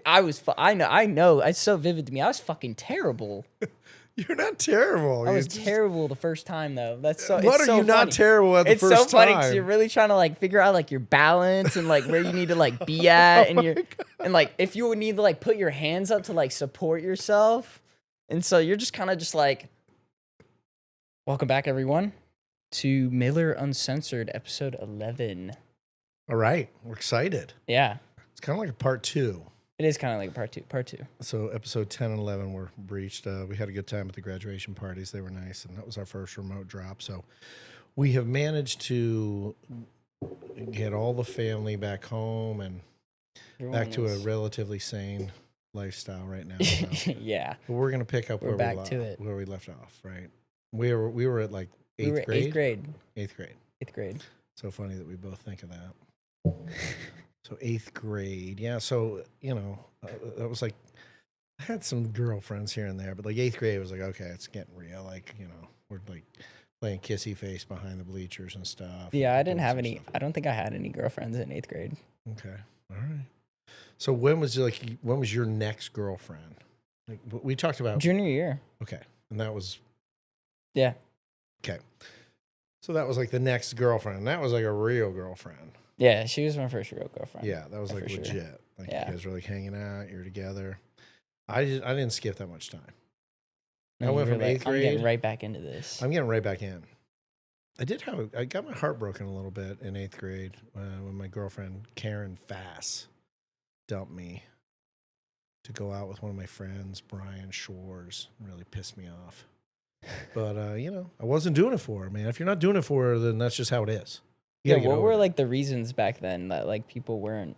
I know. It's so vivid to me. I was fucking terrible. You're not terrible. I was terrible the first time though. What it's are so you not funny. terrible at the It's first so funny because time? you're really trying to like figure out like your balance and like where you need to like be at, and like if you would need to like put your hands up to like support yourself, and so you're just kind of just like, welcome back everyone to Miller Uncensored episode 11. All right, we're excited. Yeah, It's kind of like a part 2. it is kind of like part two. So episode 10 and 11 were breached. We had a good time at the graduation parties. They were nice, and that was our first remote drop. So we have managed to get all the family back home and back to a relatively sane lifestyle right now. So. Yeah. But we're gonna pick up We're back to it. where we left off. Right. We were at like eighth grade. Eighth grade. So funny that we both think of that. So 8th grade, yeah. So that was like, I had some girlfriends here and there, but like 8th grade was like, okay, it's getting real. Like we're like playing kissy face behind the bleachers and stuff. Yeah, I didn't have any. I don't think I had any girlfriends in 8th grade. Okay, all right. So when was your next girlfriend? Like we talked about junior year. Okay, and that was yeah. Okay, so that was like the next girlfriend. And that was like a real girlfriend. Yeah, she was my first real girlfriend. Yeah, that was like legit. Sure. Like you guys were like hanging out, you're together. I didn't skip that much time. No, I went from 8th grade. I'm getting right back into this. I'm getting right back in. I got my heart broken a little bit in 8th grade when my girlfriend Karen Fass dumped me to go out with one of my friends, Brian Shores. Really pissed me off. But I wasn't doing it for her, man. If you're not doing it for her, then that's just how it is. Yeah, what were like the reasons back then that like people weren't?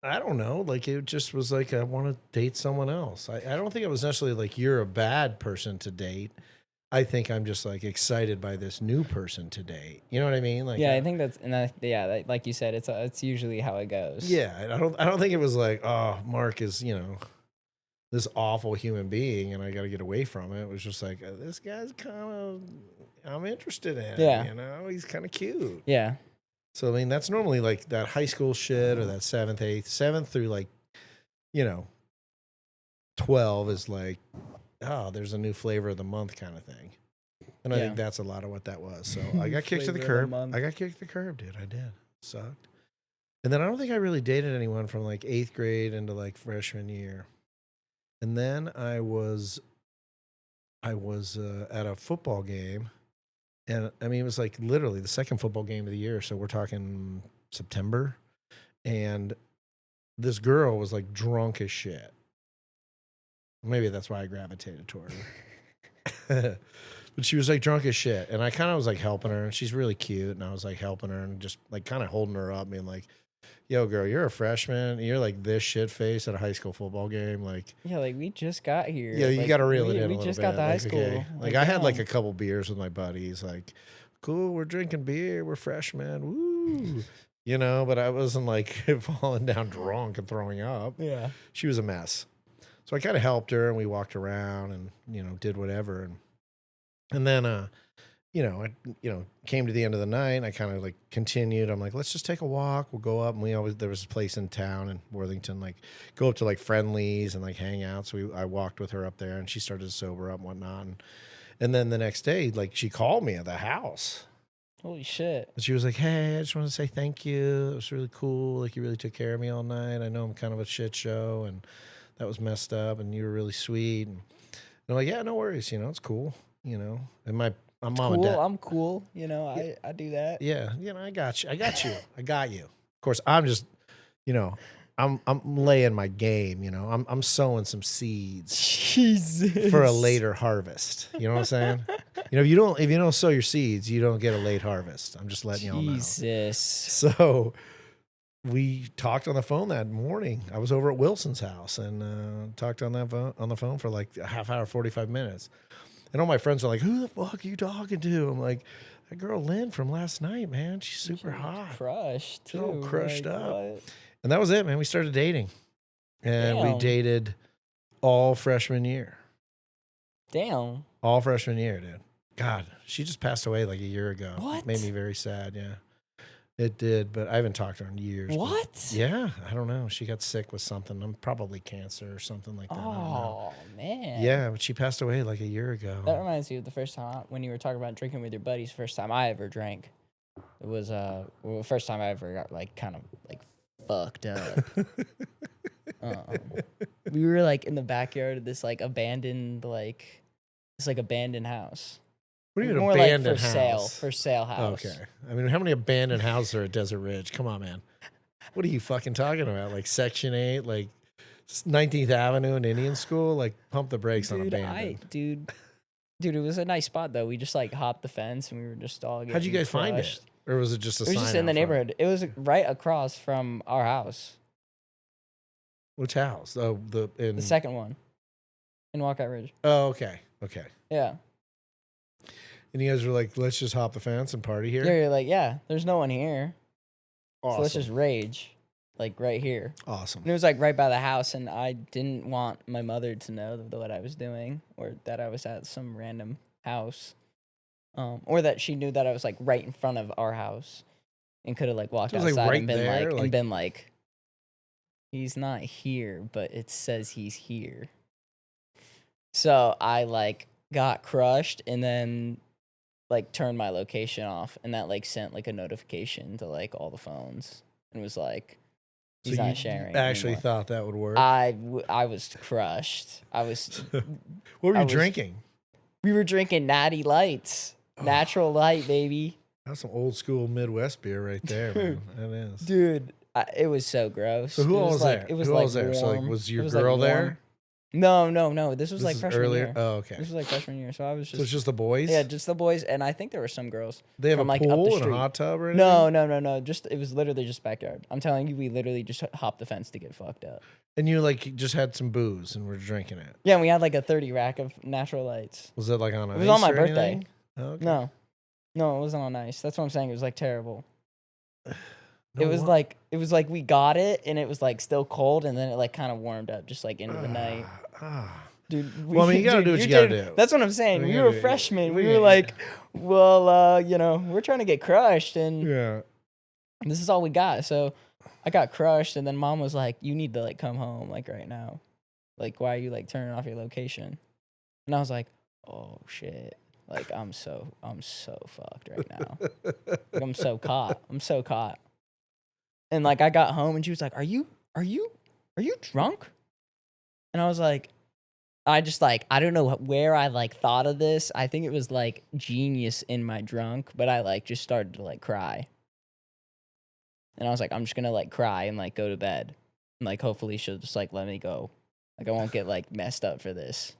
I don't know. Like it just was like I want to date someone else. I don't think it was necessarily like you're a bad person to date. I think I'm just like excited by this new person to date. You know what I mean? Like I think that's like you said, it's usually how it goes. Yeah, I don't think it was like, oh, Mark is this awful human being and I got to get away from it. It was just like this guy's kind of. I'm interested in him, he's kind of cute. Yeah. So, I mean, that's normally like that high school shit or that 7th through like, 12 is like, oh, there's a new flavor of the month kind of thing. And I think that's a lot of what that was. So I got kicked to the curb. Dude. I did. Sucked. And then I don't think I really dated anyone from like 8th grade into like freshman year. And then I was at a football game. And I mean, it was like literally the second football game of the year. So we're talking September. And this girl was like drunk as shit. Maybe that's why I gravitated toward her. But she was like drunk as shit. And I kind of was like helping her. And she's really cute. And I was like helping her and just like kind of holding her up, being like, yo, girl, you're a freshman. You're like this shit face at a high school football game. Like, yeah, like we just got here. Yeah, you got to reel it in a little bit. We just got to high school. Okay. Like I had like a couple beers with my buddies. Like, cool, we're drinking beer. We're freshmen. Woo. But I wasn't like falling down drunk and throwing up. Yeah. She was a mess. So I kind of helped her and we walked around and, did whatever. And then, I came to the end of the night and I kind of like continued. I'm like, let's just take a walk. We'll go up. And there was a place in town in Worthington, like go up to like Friendly's and like hang out. So I walked with her up there and she started to sober up and whatnot. And then the next day, like she called me at the house. Holy shit. And she was like, hey, I just want to say thank you. It was really cool. Like you really took care of me all night. I know I'm kind of a shit show and that was messed up and you were really sweet. And I'm like, yeah, no worries. it's cool. And my mom and dad. I'm cool. I do that. Yeah. I got you. I got you. Of course, I'm just, I'm laying my game, I'm sowing some seeds Jesus. for a later harvest. You know what I'm saying? If you don't sow your seeds, you don't get a late harvest. I'm just letting y'all know. Jesus. So we talked on the phone that morning. I was over at Wilson's house and talked on the phone for like a half hour, 45 minutes. And all my friends are like, who the fuck are you talking to? I'm like, that girl Lynn from last night, man. She's super hot. Crushed, too. She's all crushed like, up. What? And that was it, man. We started dating. And we dated all freshman year. Damn. All freshman year, dude. God, she just passed away like a year ago. What? It made me very sad, yeah. It did, but I haven't talked to her in years. but What? Yeah, I don't know. She got sick with something. Probably cancer or something like that. I don't know. Oh man. Yeah, but she passed away like a year ago. That reminds me of the first time when you were talking about drinking with your buddies. First time I ever drank. It was the first time I ever got like kind of like fucked up. We were like in the backyard of this like abandoned abandoned house. What do you mean More abandoned like house? for sale house. Okay. I mean, how many abandoned houses are at Desert Ridge? Come on, man. What are you fucking talking about? Like Section 8, like 19th Avenue and Indian School? Like, pump the brakes on abandoned. Dude, it was a nice spot though. We just like hopped the fence and we were just all getting How'd you guys find it? crushed. Or was it just a It was sign just in the out front? neighborhood. It was right across from our house. Which house? Oh, The second one in Walkout Ridge. Oh, okay. Okay. Yeah. And you guys were like, let's just hop the fence and party here? Yeah, you're like, yeah, there's no one here. Awesome. So let's just rage. Like right here. Awesome. And it was like right by the house, and I didn't want my mother to know what I was doing or that I was at some random house. Or that she knew that I was like right in front of our house and could have like walked So it was, outside like, and been right there, like, like- he's not here, but it says he's here. So I like got crushed and then like turned my location off, and that like sent like a notification to like all the phones and was like, he's so not you sharing. actually anymore. thought that would work? I was crushed. What were I you was- drinking? We were drinking Natty Lights, natural light, baby. That's some old school Midwest beer right there, man. That is. Dude, it was so gross. So who all was like, there? It was Who like all was there? So, like, warm. was It your like, girl warm. there? No. This was like is freshman earlier? year. Oh, okay. This was like freshman year, so I was So just it's just the boys? yeah, just the boys, and I think there were some girls. They have from, a like, up the pool and a street. hot tub or anything? No. Just it was literally just backyard. I'm telling you, we literally just hopped the fence to get fucked up. And you like just had some booze and were drinking it. Yeah, and we had like a 30 rack of natural lights. Was that like on ice? It was on my or birthday. anything? Oh, okay. No, it wasn't on ice. That's what I'm saying. It was like terrible. No it was wonder. like we got it and it was like still cold, and then it like kind of warmed up just like into the night. Dude, Well, I mean, you gotta do what you gotta do. That's what I'm saying. I mean, We you were gotta do- freshmen. We yeah. were like, well, we're trying to get crushed, and Yeah. this is all we got. So I got crushed, and then mom was like, you need to like come home like right now. Like, why are you like turning off your location? And I was like, oh shit. Like I'm so fucked right now. Like I'm so caught. And like I got home and she was like, Are you drunk? And I was like, I don't know where I like thought of this. I think it was like genius in my drunk, but I like just started to like cry. And I was like, I'm just gonna like cry and like go to bed. And like hopefully she'll just like let me go. Like I won't get like messed up for this.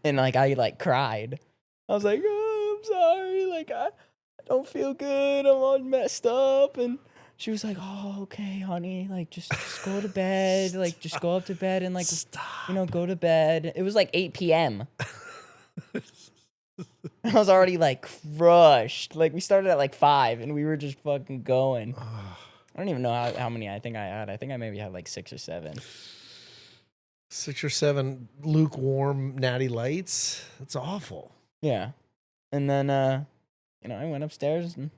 And like I like cried. I was like, oh, I'm sorry. Like I don't feel good. I'm all messed up. And she was like, oh, okay, honey. Like just go to bed. Like just go up to bed and like go to bed. It was like 8 p.m. I was already like crushed. Like we started at like 5 and we were just fucking going. I don't even know how many I think I had. I think I maybe had like 6 or 7. 6 or 7 lukewarm natty lights. That's awful. Yeah. And then, I went upstairs and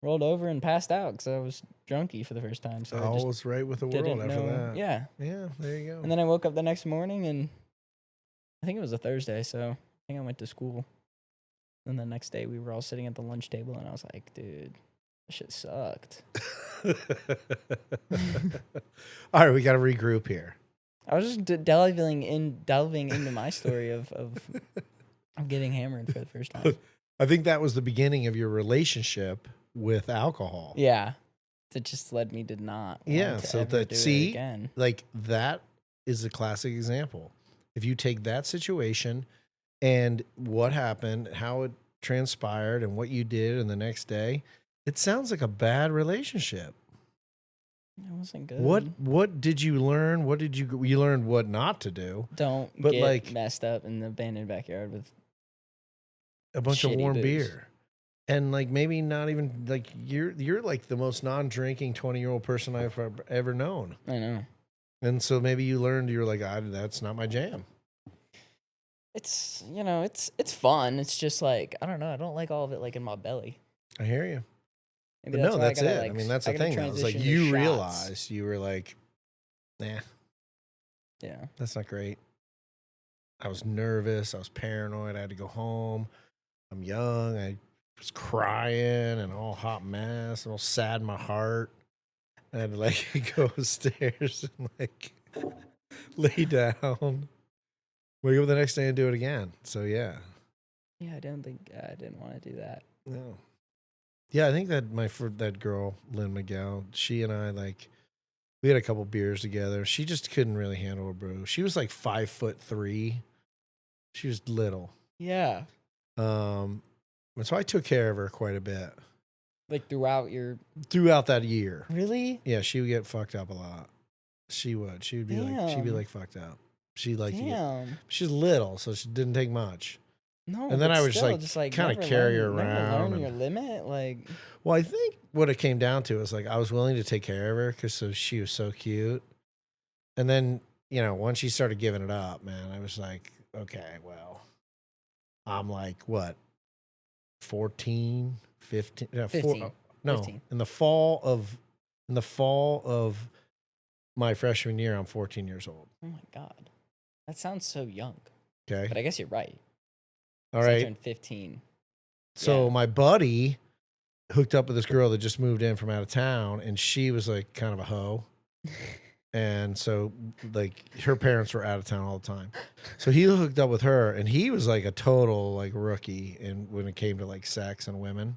rolled over and passed out because I was drunky for the first time. So I All just was right with the didn't world after know. that. Yeah. Yeah, there you go. And then I woke up the next morning and I think it was a Thursday. So I think I went to school. And the next day we were all sitting at the lunch table and I was like, dude, that shit sucked. All right, we got to regroup here. I was just delving into my story of getting hammered for the first time. I think that was the beginning of your relationship with alcohol. Yeah. That just led me to not Yeah, want to so ever that do it see, again. like that is a classic example. If you take that situation and what happened, how it transpired, and what you did, and the next day, it sounds like a bad relationship. It wasn't good. What did you learn? What did you learned what not to do? Don't But, get like, messed up in the abandoned backyard with A bunch of shitty warm booze. beer. And like maybe not even like you're like the most non-drinking 20-year-old person I've ever known. I know. And so maybe you learned you're like, that's not my jam. It's it's fun. It's just like I don't know. I don't like all of it like in my belly. I hear you. Maybe But no, why I that's gotta, it. like, I mean, that's I the gotta thing. Though. It's like transition to you shots. realized you were like, nah, Yeah. that's not great. I was nervous. I was paranoid. I had to go home. I'm young. I was crying and all hot mess and all sad in my heart. I had to like go upstairs and like lay down. Wake up the next day and do it again. So yeah. Yeah, I didn't want to do that. No. Yeah, I think that that girl, Lynn Miguel, she and I like we had a couple beers together. She just couldn't really handle a brew. She was like 5'3". She was little. Yeah. And so I took care of her quite a bit. Like Throughout that year. Really? Yeah, she would get fucked up a lot. She would. She'd be Damn. like fucked up. She like Damn. she's little, so she didn't take much. No, And then but I would still, just kind of never carry her learn- never around. learn your limit, like. Well, I think what it came down to is like I was willing to take care of her because she was so cute. And then, you know, once she started giving it up, man, I was like, okay, well, I'm like, what, 14, 15? 15. No, 15. in the fall of my freshman year, I'm 14 years old. Oh my god, that sounds so young. Okay. But I guess you're right. All I right. turned 15. So Yeah. my buddy hooked up with this girl that just moved in from out of town, and she was like kind of a hoe. And so like her parents were out of town all the time. So he hooked up with her, and he was like a total like rookie when it came to like sex and women.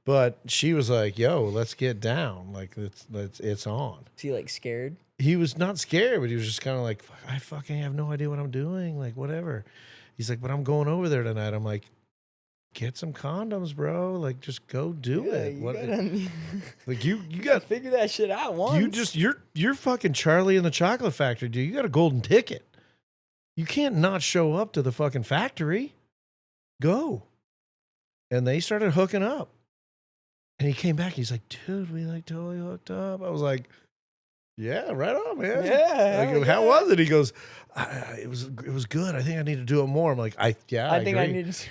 But she was like, yo, let's get down. Like it's on. Is he like scared? He was not scared, but he was just kind of like, I fucking have no idea what I'm doing. Like, whatever. He's like, but I'm going over there tonight. I'm like, get some condoms, bro. Like, just go do it. You What? gotta, Like you you got gotta figure that shit out once. you're fucking Charlie in the Chocolate Factory, dude. You got a golden ticket. You can't not show up to the fucking factory. Go. And they started hooking up. And he came back. He's like, dude, we like totally hooked up. I was like, yeah, right on, man. Yeah. Like, how was it? He goes, it was good. I think I need to do it more. I'm like, I think I agree. need to.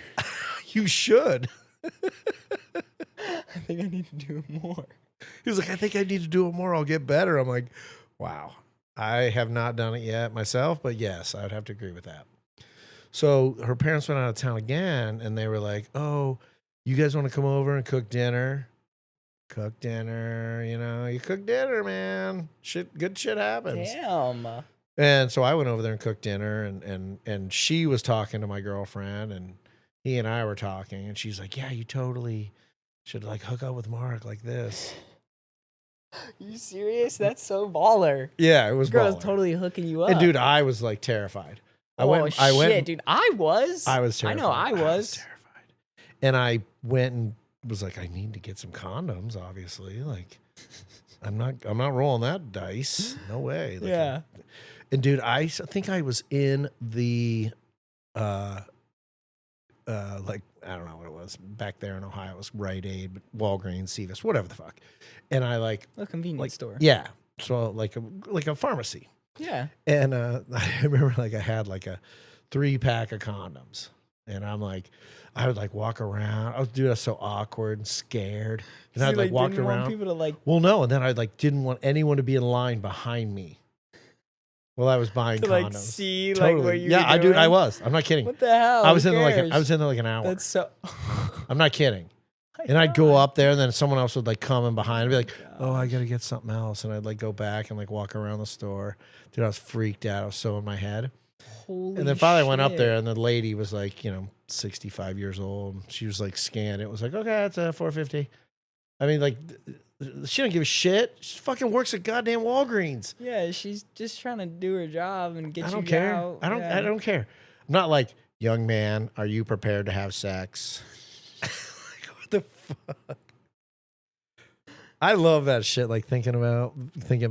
You should. I think I need to do it more. He was like, I think I need to do it more. I'll get better. I'm like, wow. I have not done it yet myself, but yes, I would have to agree with that. So her parents went out of town again, and they were like, oh, you guys want to come over and cook dinner? Cook dinner, you know, you cook dinner, man. Good shit happens. Damn. And so I went over there and cooked dinner, and she was talking to my girlfriend, and he and I were talking, and she's like, yeah, you totally should like hook up with Mark like this. You serious? That's so baller. Yeah, it was Girl's baller. totally hooking you up. And dude, I was like terrified. I oh went, shit, dude. I was terrified. I know I was. terrified. And I went and was like, I need to get some condoms, obviously. Like I'm not rolling that dice. No way. Like, Yeah. And dude, I think I was in the like I don't know what it was back there in Ohio. It was Rite Aid, Walgreens, Cevis, whatever the fuck. And I like A convenience like store. yeah, so like a pharmacy. Yeah. And I remember like I had like a 3-pack of condoms, and I'm like, I would like walk around. I was so awkward and scared, and I'd like walk didn't around. want people to like Well, no, and then I like didn't want anyone to be in line behind me while I was buying to condoms. like see Totally. like what you yeah, were I doing. I was. I'm not kidding. What the hell? I was Who in there cares? like an hour. That's so. I'm not kidding. And I'd go up there, and then someone else would like come in behind and be like, "Oh, I gotta get something else," and I'd like go back and like walk around the store. Dude, I was freaked out. I was so in my head. Holy And then finally I went up shit. there, and the lady was like, 65 years old. She was like scanned. It was like, okay, it's a $4.50. I mean, like, she don't give a shit. She fucking works at goddamn Walgreens. Yeah, she's just trying to do her job and get I you don't care. out. I don't care. I'm not like, young man, are you prepared to have sex? Like, what the fuck? I love that shit, like thinking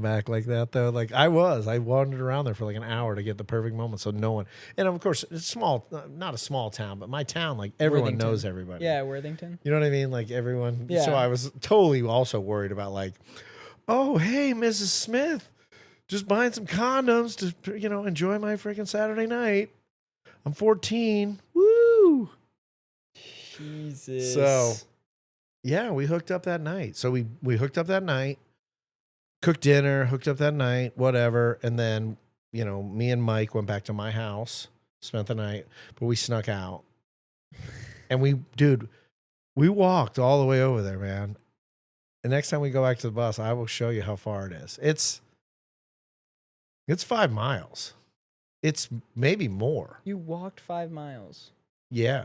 back like that though. Like I wandered around there for like an hour to get the perfect moment so no one, and of course it's small, not a small town, but my town, like everyone Worthington. knows everybody. Yeah, Worthington. You know what I mean? Like everyone. Yeah. So I was totally also worried about like, oh, hey, Mrs. Smith, just buying some condoms to, enjoy my freaking Saturday night. I'm 14. Woo. Jesus. So Yeah, we hooked up that night. So we hooked up that night, cooked dinner, hooked up that night, whatever. And then, me and Mike went back to my house, spent the night, but we snuck out. And we walked all the way over there, man. The next time we go back to the bus, I will show you how far it is. It's 5 miles. It's maybe more. You walked 5 miles. Yeah.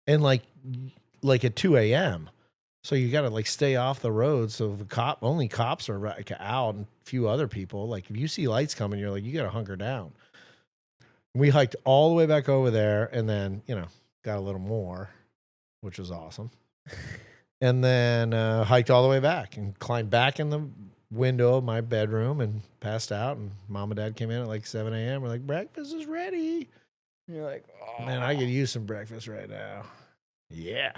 And like at 2 a.m. So you got to like stay off the road. So only cops are like out and a few other people. Like if you see lights coming, you're like, you got to hunker down. We hiked all the way back over there and then, got a little more, which was awesome. And then hiked all the way back and climbed back in the window of my bedroom and passed out. And mom and dad came in at like 7 a.m. We're like, breakfast is ready. And you're like, oh. Man, I could use some breakfast right now. Yeah.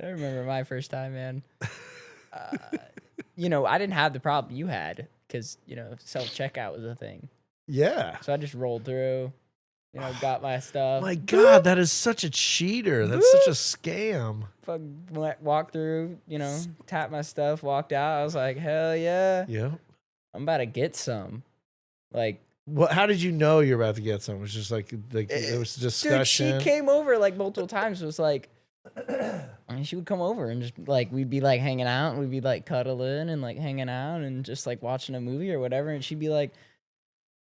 I remember my first time, man. I didn't have the problem you had because, self-checkout was a thing. Yeah. So I just rolled through, got my stuff. My God, that is such a cheater. That's such a scam. Walked through, tapped my stuff, walked out. I was like, hell yeah. Yeah. I'm about to get some. Like, well, how did you know you're about to get some? It was just like there was discussion. Dude, she came over like multiple times. It was like, she would come over and just like, we'd be like hanging out and we'd be like cuddling and like hanging out and just like watching a movie or whatever. And she'd be like,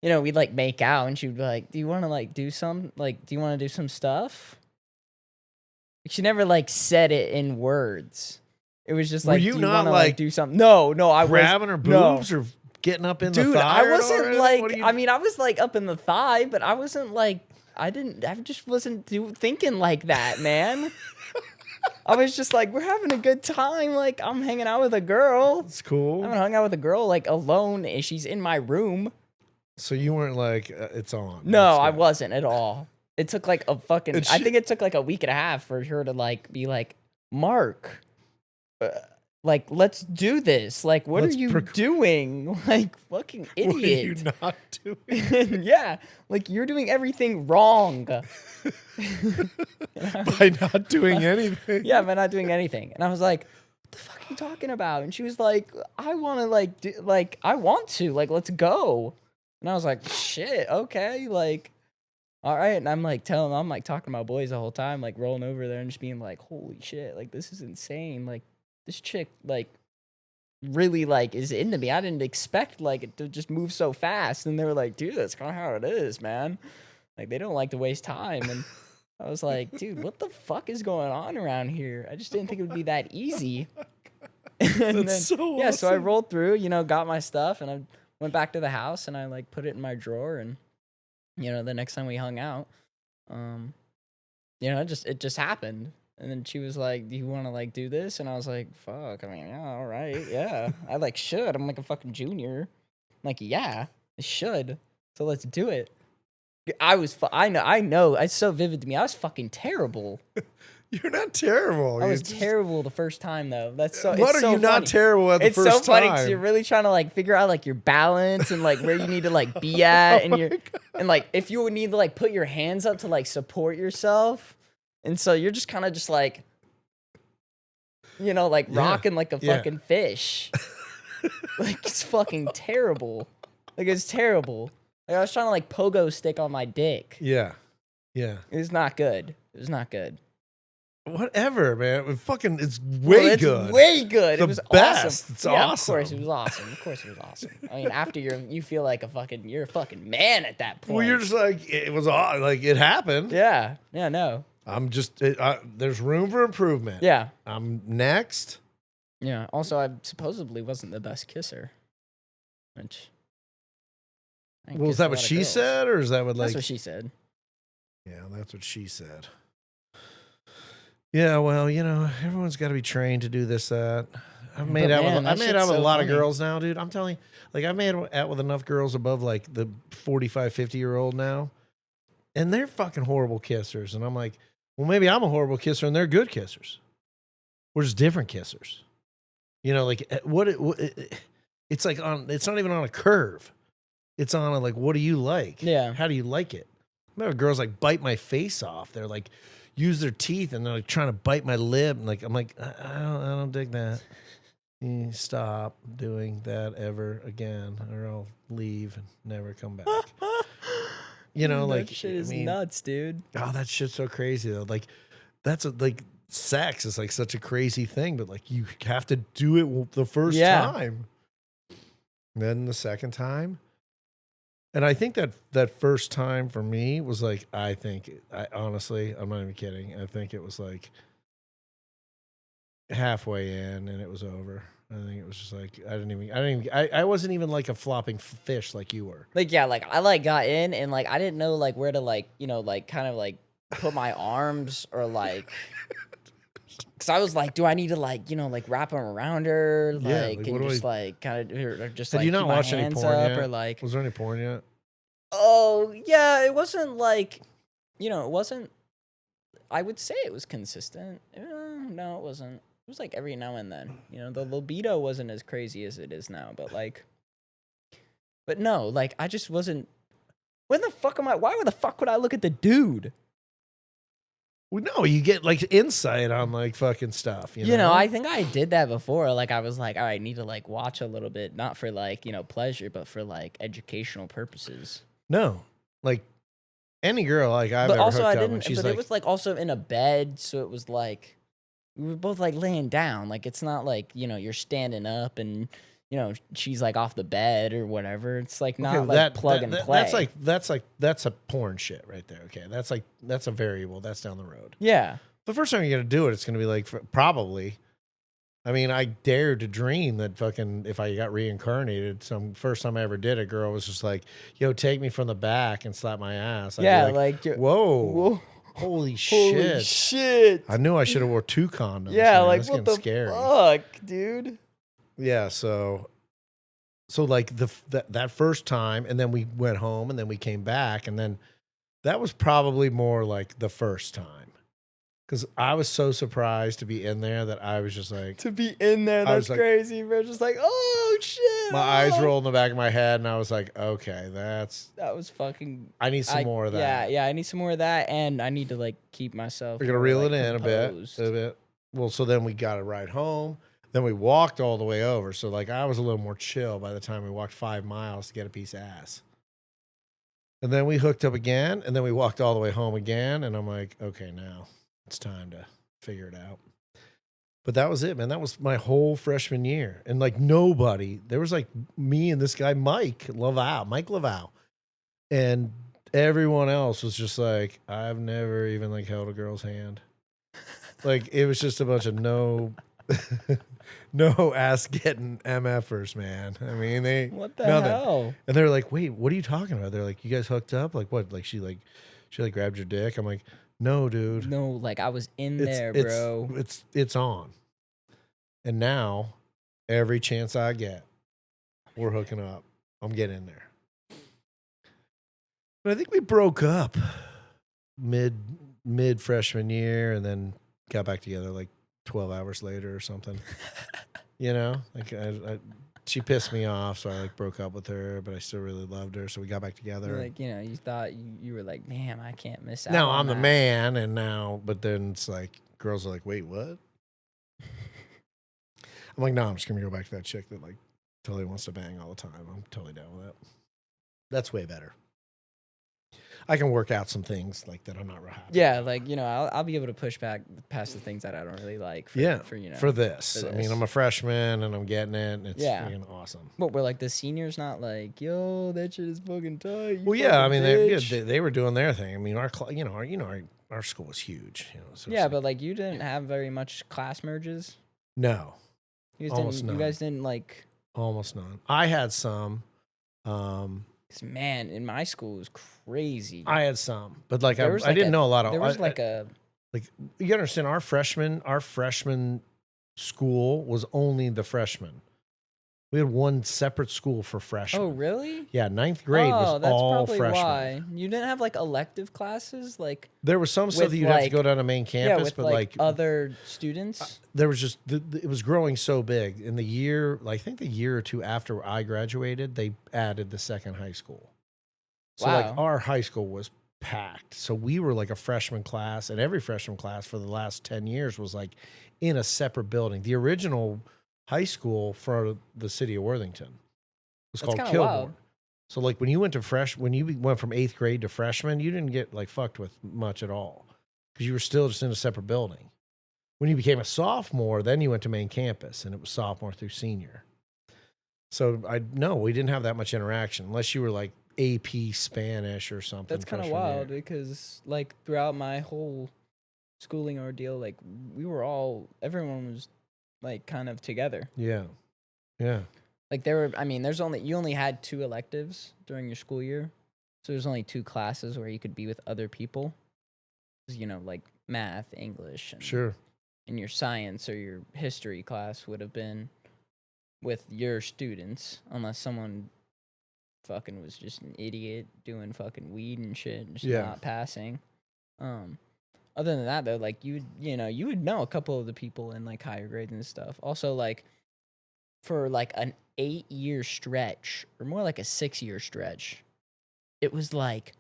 we'd like make out and she'd be like, do you want to like do some stuff? She never like said it in words. It was just like, were you do you not want to like do something? No, I was grabbing her boobs or getting up in the thigh. I wasn't like, I was like up in the thigh, but I wasn't like, I just wasn't thinking like that, man. I was just like, we're having a good time. Like, I'm hanging out with a girl. It's cool. I haven't hung out with a girl like alone. And she's in my room. So you weren't like, it's on. No, I wasn't at all. It took like a fucking, I think it took like a week and a half for her to like be like, Mark, like, let's do this. Like, what are you doing? Like, fucking idiot. What are you not doing? Yeah, like you're doing everything wrong. By not doing anything. Yeah, by not doing anything. And I was like, what the fuck are you talking about? And she was like, I want to I want to, like, let's go. And I was like, shit, okay, like, all right. And I'm like talking to my boys the whole time, like rolling over there and just being like, holy shit, like this is insane. Like this chick, like, really like is into me. I didn't expect like it to just move so fast. And they were like, dude, that's kind of how it is, man. Like they don't like to waste time. And I was like, dude, what the fuck is going on around here? I just didn't think it would be that easy. So so I rolled through, got my stuff and I went back to the house and I like put it in my drawer and the next time we hung out, it just happened. And then she was like, do you want to like do this? And I was like, fuck, I mean, yeah, all right, yeah. I like should. I'm like a fucking junior. I'm like, yeah, I should. So let's do it. I know. It's so vivid to me. I was fucking terrible. You're not terrible. I was terrible the first time though. That's so. What it's are so you funny. not terrible at the first time? It's so funny because you're really trying to like figure out like your balance and like where you need to like be at, and like if you would need to like put your hands up to like support yourself, and so you're just kind of just like, rocking like a fucking fish. Like it's fucking terrible. Like it's terrible. Like I was trying to like pogo stick on my dick. Yeah. It was not good. It was not good. Whatever, man. It's way good. Way good. It was best. Awesome. It's awesome. Of course it was awesome. Of course it was awesome. I mean, after you feel like you're a fucking man at that point. Well, you're just like, it was like it happened. Yeah. Yeah, no. I'm just, there's room for improvement. Yeah. I'm next. Yeah. Also, I supposedly wasn't the best kisser. Which. Well, is that what she said, or is that what like? That's what she said. Yeah, that's what she said. Yeah, well, everyone's got to be trained to do this, that. I've made out with a lot of girls now, dude. I'm telling you, like I've made out with enough girls above like the 45, 50-year-old now, and they're fucking horrible kissers. And I'm like, well, maybe I'm a horrible kisser and they're good kissers. We're just different kissers. Like it's like it's not even on a curve. It's on a like, what do you like? Yeah. How do you like it? I remember girls like bite my face off. They're like, use their teeth and they're like trying to bite my lip. And like, I'm like, I don't dig that. You stop doing that ever again, or I'll leave and never come back. You know, like that shit is I mean, nuts, dude. oh, that shit's so crazy though. Like, like sex is like such a crazy thing, but like you have to do it the first time, then the second time. And I think that first time for me was like, I honestly, I'm not even kidding. I think it was like halfway in and it was over. I think it was just like, I wasn't even like a flopping fish like you were. Like, yeah, like I like got in and like I didn't know like where to like, you know, like kind of like put my arms or like, cause I was like, do I need to like, you know, like wrap them around her, like, and just like kind of, or just like you not keep my watched any hands porn up yet? or like, Was there any porn yet? oh yeah, it wasn't like, you know, it wasn't. I would say it was consistent. No, it wasn't. It was like every now and then. You know, the libido wasn't as crazy as it is now, but like, but no, like I just wasn't. When the fuck am I? Why the fuck would I look at the dude? Well, no, you get like insight on like fucking stuff. You know, I think I did that before. Like I was like, all right, I need to like watch a little bit, not for like, you know, pleasure, but for like educational purposes. No, like any girl like I've but ever also hooked I up didn't. and she's But like, it was like also in a bed, so it was like we were both like laying down. Like it's not like, you know, you're standing up and, you know, she's like off the bed or whatever. It's like not like plug and play. That's a porn shit right there. Okay, that's a variable. That's down the road. Yeah. The first time you're gonna do it, it's gonna be like probably. I mean, I dared to dream that fucking if I got reincarnated, first time I ever did, a girl was just like, "Yo, take me from the back and slap my ass." I'd Yeah, be like whoa. Holy shit. I knew I should have wore 2 condoms. Yeah, man. like That's what the scary. fuck, dude? Yeah, so like that first time, and then we went home, and then we came back, and then that was probably more like the first time. Because I was so surprised to be in there that I was just like... To be in there, that's like, crazy, bro. Just like, oh, shit. My eyes rolled in the back of my head, and I was like, okay, that was fucking... I need some more of that. Yeah, I need some more of that, and I need to, like, keep myself... We're going to reel it in composed. a bit. Well, so then we got a ride home. Then we walked all the way over. So, like, I was a little more chill by the time we walked 5 miles to get a piece of ass. And then we hooked up again, and then we walked all the way home again, and I'm like, okay, now... it's time to figure it out. But that was it, man. That was my whole freshman year. And like nobody, there was like me and this guy, Mike Laval. And everyone else was just like, I've never even like held a girl's hand. Like it was just a bunch of no ass getting MFers, man. I mean, what the hell? And they're like, wait, what are you talking about? They're like, you guys hooked up? Like what? Like she grabbed your dick? I'm like, no, dude. No, like I was in there, bro. It's on. And now, every chance I get, we're hooking up. I'm getting in there. But I think we broke up mid freshman year and then got back together like 12 hours later or something. You know? Like she pissed me off, so I like broke up with her, but I still really loved her, so we got back together. Like, you know, you thought you were like, man, I can't miss out. Now on I'm that. the man, and now, but then it's like girls are like, wait, what? I'm like, no, I'm just gonna go back to that chick that like totally wants to bang all the time. I'm totally down with that. That's way better. I can work out some things like that I'm not real happy. Yeah, like, you know, I'll be able to push back past the things that I don't really like. For you know, for this. I mean, I'm a freshman and I'm getting it, and it's freaking awesome. But we're like the seniors, not like, yo, that shit is fucking tight. Well, yeah, I mean, they were doing their thing. I mean, our school was huge. You know, so yeah, but like you didn't have very much class merges. No, you almost guys didn't like almost none. I had some. Man, in my school it was crazy. I had some, but like I didn't know a lot of. There was like you understand our freshman school was only the freshmen. We had one separate school for freshmen. Oh, really? Yeah, 9th grade was that's all probably freshmen. Why. You didn't have like elective classes, like there was some stuff that you'd have to go down to main campus, with but like other students. There was just it was growing so big. In the year, I think the year or two after I graduated, they added the second high school. So like our high school was packed. So we were like a freshman class, and every freshman class for the last 10 years was like in a separate building. The original high school for the city of Worthington was That's called kinda Kilbourne. wild. So like when you went from 8th grade to freshman, you didn't get like fucked with much at all because you were still just in a separate building. When you became a sophomore, then you went to main campus, and it was sophomore through senior. So we didn't have that much interaction unless you were like AP Spanish or something. That's kind of freshman wild year. because like throughout my whole schooling ordeal, like everyone was like kind of together. Yeah. Yeah. Like you only had 2 electives during your school year. So there's only 2 classes where you could be with other people. You know, like math, English, Sure. and your science or your history class would have been with your students, unless someone fucking was just an idiot doing fucking weed and shit and just not passing. Other than that though, like you would know a couple of the people in like higher grades and stuff. Also, like for like an 8-year stretch, or more like a 6-year stretch, it was like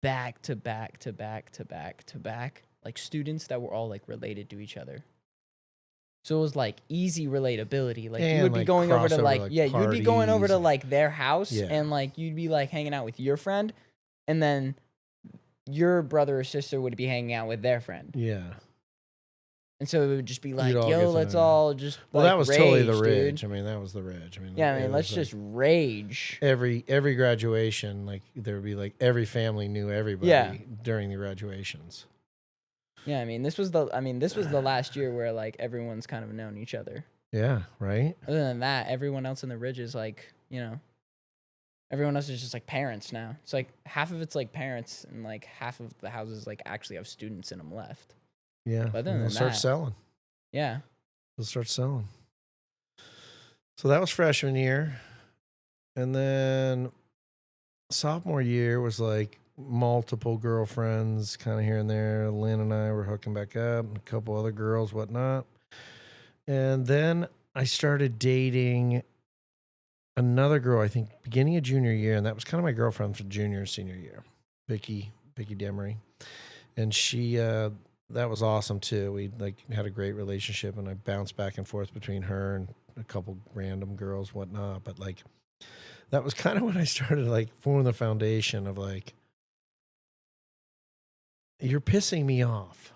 back to back to back to back to back, like students that were all like related to each other. So it was like easy relatability. Like you would be like going over to crossover, like, like you would be going over to parties. like their house, Yeah. and like you'd be like hanging out with your friend, and then your brother or sister would be hanging out with their friend. Yeah. And so it would just be like, all yo, get let's together. all just Well, like that was rage, totally the dude. ridge. I mean, that was the ridge. I mean, Yeah, I it mean, let's was just rage. every graduation, like there would be like every family knew everybody during the graduations. Yeah, I mean, this was the last year where like everyone's kind of known each other. Yeah, right? Other than that, everyone else in the ridge is like, everyone else is just like parents now. It's like half of it's like parents, and like half of the houses like actually have students in them left. Yeah. But other They'll than start that, selling. yeah. They'll start selling. So that was freshman year. And then sophomore year was like multiple girlfriends kind of here and there. Lynn and I were hooking back up, and a couple other girls, whatnot. And then I started dating another girl, I think, beginning of junior year. And that was kind of my girlfriend for junior and senior year, Vicky Demery. And she, that was awesome too. We like had a great relationship, and I bounced back and forth between her and a couple random girls, whatnot. But like, that was kind of when I started like forming the foundation of like, you're pissing me off.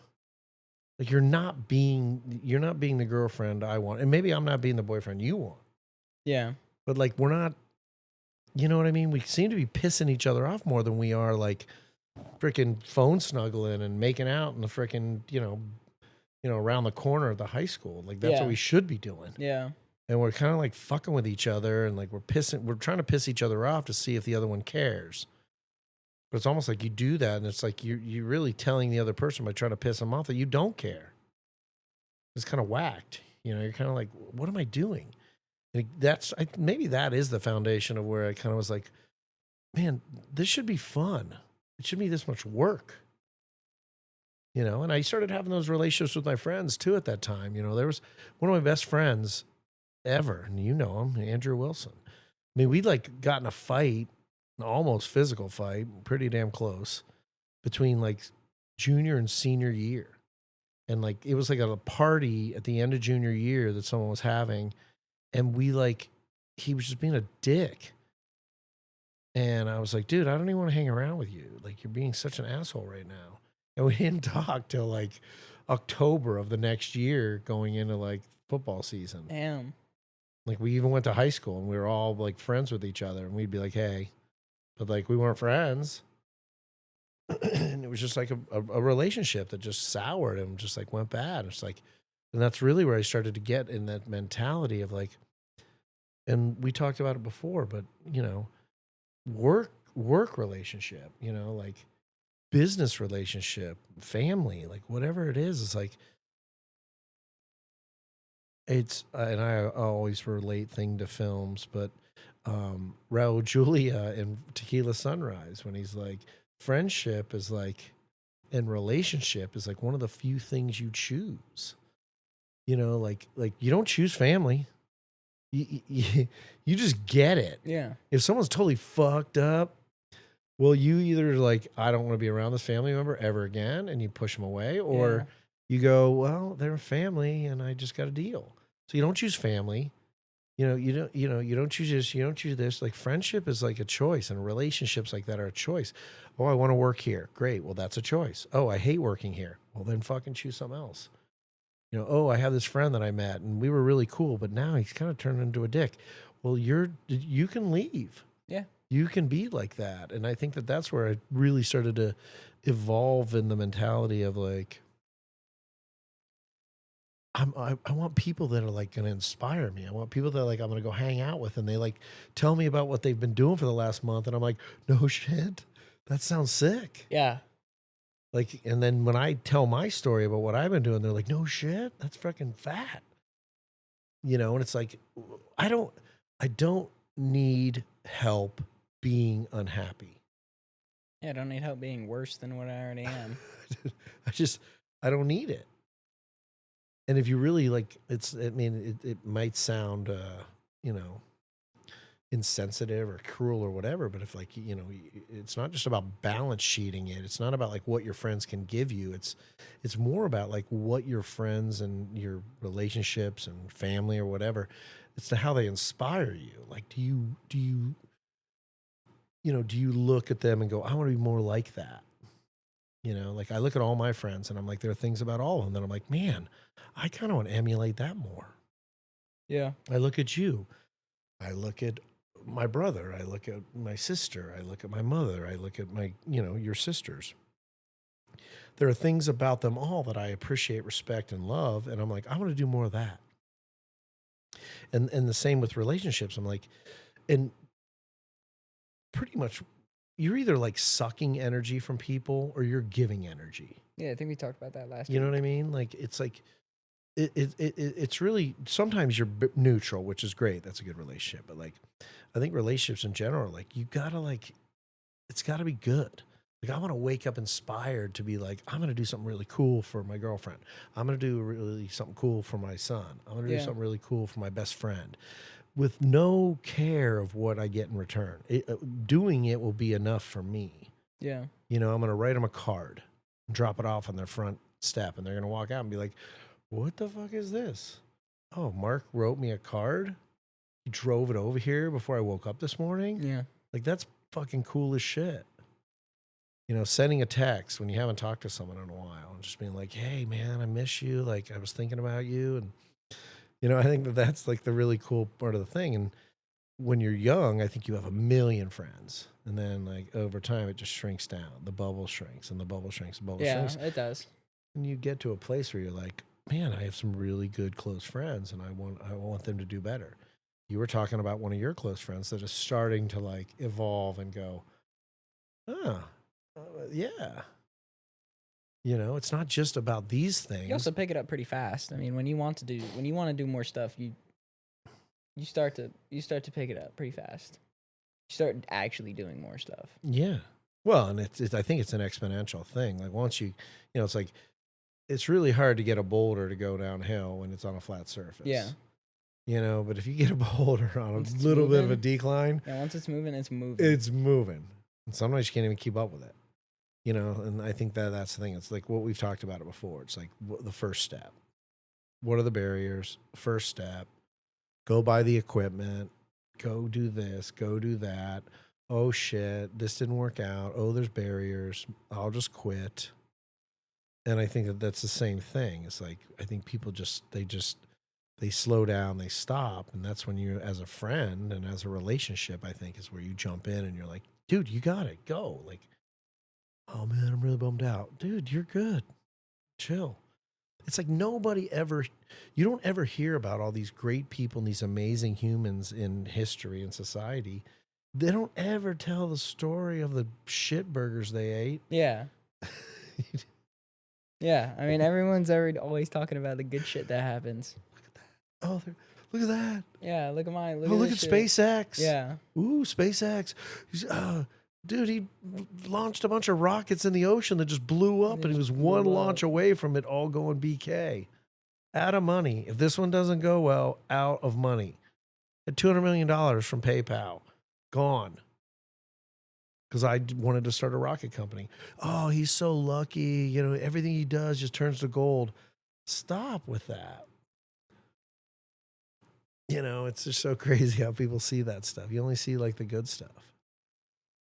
Like you're not being the girlfriend I want. And maybe I'm not being the boyfriend you want. Yeah. But like, we're not, you know what I mean? We seem to be pissing each other off more than we are like freaking phone snuggling and making out in the freaking, around the corner of the high school. Like that's what we should be doing. Yeah. And we're kind of like fucking with each other, and like we're trying to piss each other off to see if the other one cares. But it's almost like you do that, and it's like you're really telling the other person by trying to piss them off that you don't care. It's kind of whacked. You're kind of like, what am I doing? And maybe that is the foundation of where I kind of was like, man, this should be fun. It shouldn't be this much work. And I started having those relationships with my friends too at that time. There was one of my best friends ever, and you know him, Andrew Wilson. I mean, we'd like gotten a fight, an almost physical fight, pretty damn close, between like junior and senior year. And like, it was like at a party at the end of junior year that someone was having, and he was just being a dick. And I was like, dude, I don't even want to hang around with you. Like, you're being such an asshole right now. And we didn't talk till like October of the next year, going into like football season. Damn. Like, we even went to high school, and we were all like friends with each other, and we'd be like, hey, but like we weren't friends. And it was just like a relationship that just soured and just like went bad. It's like, and that's really where I started to get in that mentality of like, and we talked about it before, but work relationship, like business relationship, family, like whatever it is, it's like, and I always relate thing to films, but Raul Julia in Tequila Sunrise, when he's like, friendship is like, and relationship is like one of the few things you choose. Like you don't choose family. You just get it. Yeah. If someone's totally fucked up, Well, you either like, I don't want to be around this family member ever again, and you push them away, or you go, well, they're family, and I just got a deal. So you don't choose family. You don't choose this, you don't choose this. Like friendship is like a choice, and relationships like that are a choice. Oh, I want to work here. Great. Well, that's a choice. Oh, I hate working here. Well, then fucking choose something else. Oh, I have this friend that I met and we were really cool, but now he's kind of turned into a dick. Well, you can leave. Yeah. You can be like that. And I think that that's where I really started to evolve in the mentality of like, I want people that are like going to inspire me. I want people that like I'm going to go hang out with, and they like tell me about what they've been doing for the last month, and I'm like, no shit, that sounds sick. Yeah. Like, and then when I tell my story about what I've been doing, they're like, no shit, that's freaking fat. And it's like, I don't need help being unhappy. Yeah, I don't need help being worse than what I already am. I don't need it. And if you really like, it might sound, insensitive or cruel or whatever, but if like, it's not just about balance sheeting it. It's not about like what your friends can give you. It's more about like what your friends and your relationships and family or whatever, it's to how they inspire you. Like, do you look at them and go, I want to be more like that? Like I look at all my friends and I'm like, there are things about all of them that I'm like, man, I kind of want to emulate that more. Yeah. I look at you. I look at my brother. I look at my sister. I look at my mother. I look at my, your sisters. There are things about them all that I appreciate, respect, and love. And I'm like, I want to do more of that. And the same with relationships. I'm like, and pretty much you're either like sucking energy from people or you're giving energy. Yeah, I think we talked about that last You know what I mean? Like, it's like, it's really, sometimes you're neutral, which is great. That's a good relationship. But like, I think relationships in general, like you gotta like, it's gotta be good. Like I want to wake up inspired to be like, I'm going to do something really cool for my girlfriend. I'm going to do really something cool for my son. I'm going to do something really cool for my best friend, with no care of what I get in return. Doing it will be enough for me. Yeah. I'm going to write them a card and drop it off on their front step, and they're going to walk out and be like, what the fuck is this? Oh, Mark wrote me a card. He drove it over here before I woke up this morning. Yeah. Like, that's fucking cool as shit. Sending a text when you haven't talked to someone in a while and just being like, hey man, I miss you. Like I was thinking about you. And, I think that that's like the really cool part of the thing. And when you're young, I think you have a million friends. And then like over time, it just shrinks down. The bubble shrinks and the bubble shrinks. The bubble shrinks. Yeah, it does. And you get to a place where you're like, man, I have some really good close friends, and I want them to do better. You were talking about one of your close friends that is starting to like evolve and go, yeah. It's not just about these things. You also pick it up pretty fast. I mean, when you want to do more stuff, you start to pick it up pretty fast. You start actually doing more stuff. Yeah. Well, and I think it's an exponential thing. Like once it's like, it's really hard to get a boulder to go downhill when it's on a flat surface. Yeah. But if you get a boulder on a little bit of a decline. Yeah, once it's moving, it's moving. It's moving. And sometimes you can't even keep up with it. And I think that's the thing. It's like what we've talked about it before. It's like the first step. What are the barriers? First step. Go buy the equipment. Go do this. Go do that. Oh shit, this didn't work out. Oh, there's barriers. I'll just quit. And I think that that's the same thing. It's like, I think people they slow down, they stop. And that's when you, as a friend and as a relationship, I think is where you jump in and you're like, dude, you got it. Go. Like, oh man, I'm really bummed out. Dude, you're good. Chill. It's like you don't ever hear about all these great people and these amazing humans in history and society. They don't ever tell the story of the shit burgers they ate. Yeah. Yeah. I mean, everyone's always talking about the good shit that happens. Look at that. Oh, look at that. Yeah, look at mine. Look at SpaceX. Yeah. Ooh, SpaceX. Dude, he launched a bunch of rockets in the ocean that just blew up, and he was one launch away from it all going BK. Out of money. If this one doesn't go well, out of money. At $200 million from PayPal. Gone. because wanted to start a rocket company. Oh, he's so lucky. You know, everything he does just turns to gold. Stop with that. You know, it's just so crazy how people see that stuff. You only see like the good stuff.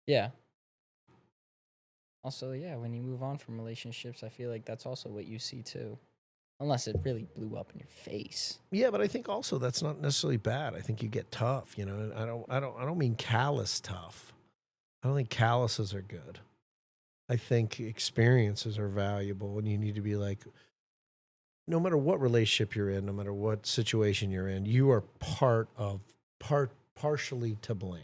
Yeah. Also, yeah, when you move on from relationships, I feel like that's also what you see too. Unless it really blew up in your face. Yeah, but I think also that's not necessarily bad. I think you get tough, you know. I don't mean callous tough. I don't think calluses are good. I think experiences are valuable, and you need to be like, no matter what relationship you're in, no matter what situation you're in, you are partially to blame.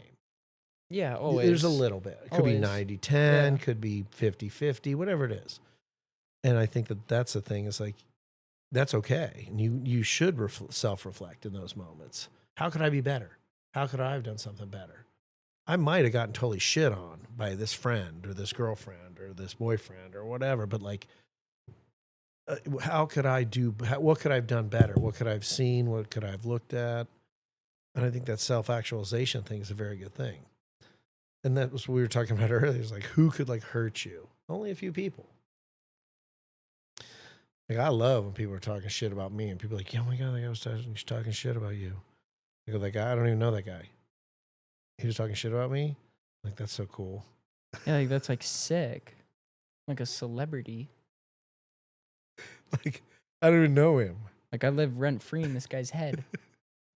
Yeah, always. There's a little bit. It could be Always. 90-10, Yeah. could be 50-50, whatever it is. And I think that that's the thing, is like, that's okay. And you should self-reflect in those moments. How could I be better? How could I have done something better? I might have gotten totally shit on by this friend or this girlfriend or this boyfriend or whatever, but like, how could I what could I have done better? What could I have seen? What could I have looked at? And I think that self-actualization thing is a very good thing. And that was what we were talking about earlier. It's like, who could like hurt you? Only a few people. Like, I love when people are talking shit about me and people are like, oh my God, that guy was talking shit about you. I go, that guy, I don't even know that guy. He was talking shit about me? Like, that's so cool. Yeah, like that's like sick. Like a celebrity. Like, I don't even know him. Like I live rent free in this guy's head.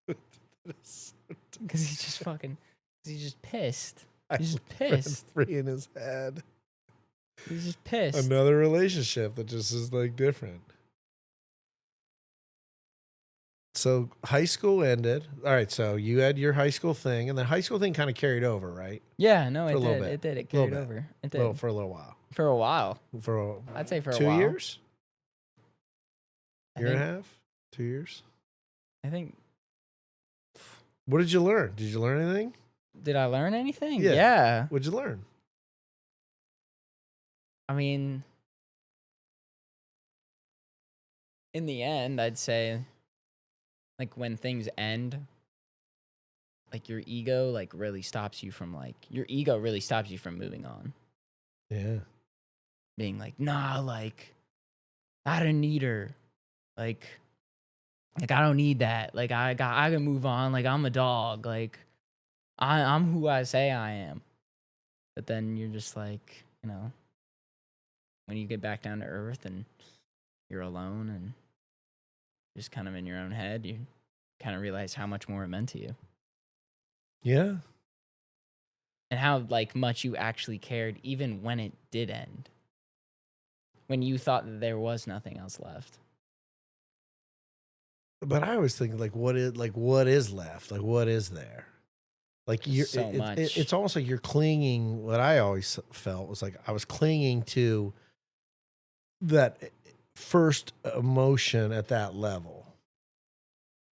Because he's just fucking, he's just pissed. He's just pissed. Free in his head. He's just pissed. Another relationship that just is like different. So high school ended. All right, so you had your high school thing, and the high school thing kind of carried over, right? Yeah, no, For a it little did. bit. It did. It Little carried bit. over. It did. For a little while. For a while. For I'd say for a 2 while. years? I Year and a think- half? 2 years? I think. What did you learn? Did you learn anything? Did I learn anything? Yeah. Yeah. What'd you learn? I mean, in the end, I'd say, like, when things end, like, your ego, like, really stops you from, like, your ego really stops you from moving on. Yeah. Being like, nah, like, I didn't need her. Like, I don't need that. Like, I can move on. Like, I'm a dog. Like, I'm who I say I am. But then you're just like, you know, when you get back down to earth and you're alone and just kind of in your own head, you kind of realize how much more it meant to you Yeah. and how like much you actually cared even when it did end, when you thought that there was nothing else left. But I always think like what is left? Like what is there? Like So much. It's almost like you're clinging. What I always felt was like I was clinging to that first emotion at that level.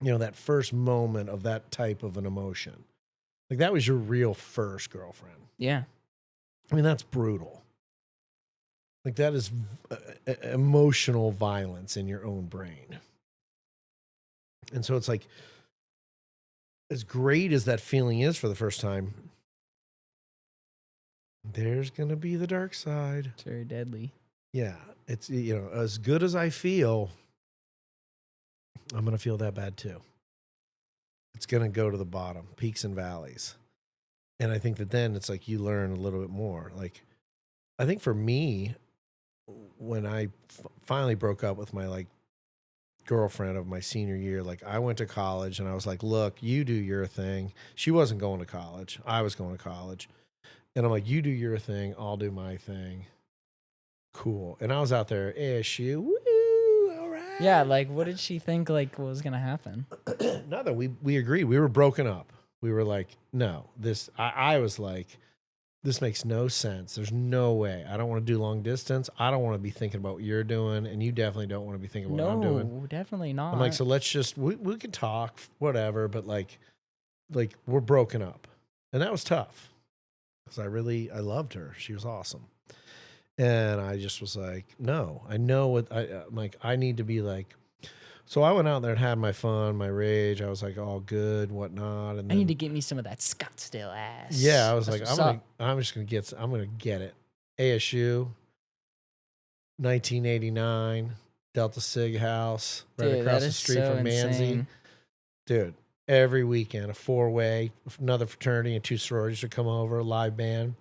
You know, that first moment of that type of an emotion. Like that was your real first girlfriend. Yeah. I mean, that's brutal. Like that is emotional violence in your own brain. And so it's like, as great as that feeling is for the first time, there's going to be the dark side. It's very deadly. Yeah. It's, you know, as good as I feel, I'm going to feel that bad too. It's going to go to the bottom, peaks and valleys. And I think that then it's like you learn a little bit more. Like, I think for me, when I finally broke up with my like girlfriend of my senior year, like I went to college and I was like, look, you do your thing. She wasn't going to college. I was going to college. And I'm like, you do your thing. I'll do my thing. Cool. And I was out there, ASU. Woo, all right. Yeah, like what did she think like what was gonna happen? Nothing. We agreed. We were broken up. We were like, no, I was like, this makes no sense. There's no way. I don't want to do long distance. I don't want to be thinking about what you're doing. And you definitely don't want to be thinking about what I'm doing. No, definitely not. I'm like, so let's just, we can talk, whatever. But like we're broken up. And that was tough. Because I loved her. She was awesome. And I just was like, no, I know what I'm like, I need to be like, So I went out there and had my fun, my rage. I was like all good, whatnot. And I need then, to get me some of that Scottsdale ass. yeah, I was That's like, what's up. I'm gonna get it. ASU, 1989, Delta Sig House, right Dude, across that the is street so from Manzi. insane. Dude, every weekend, a 4-way, another fraternity and 2 sororities would come over, live band.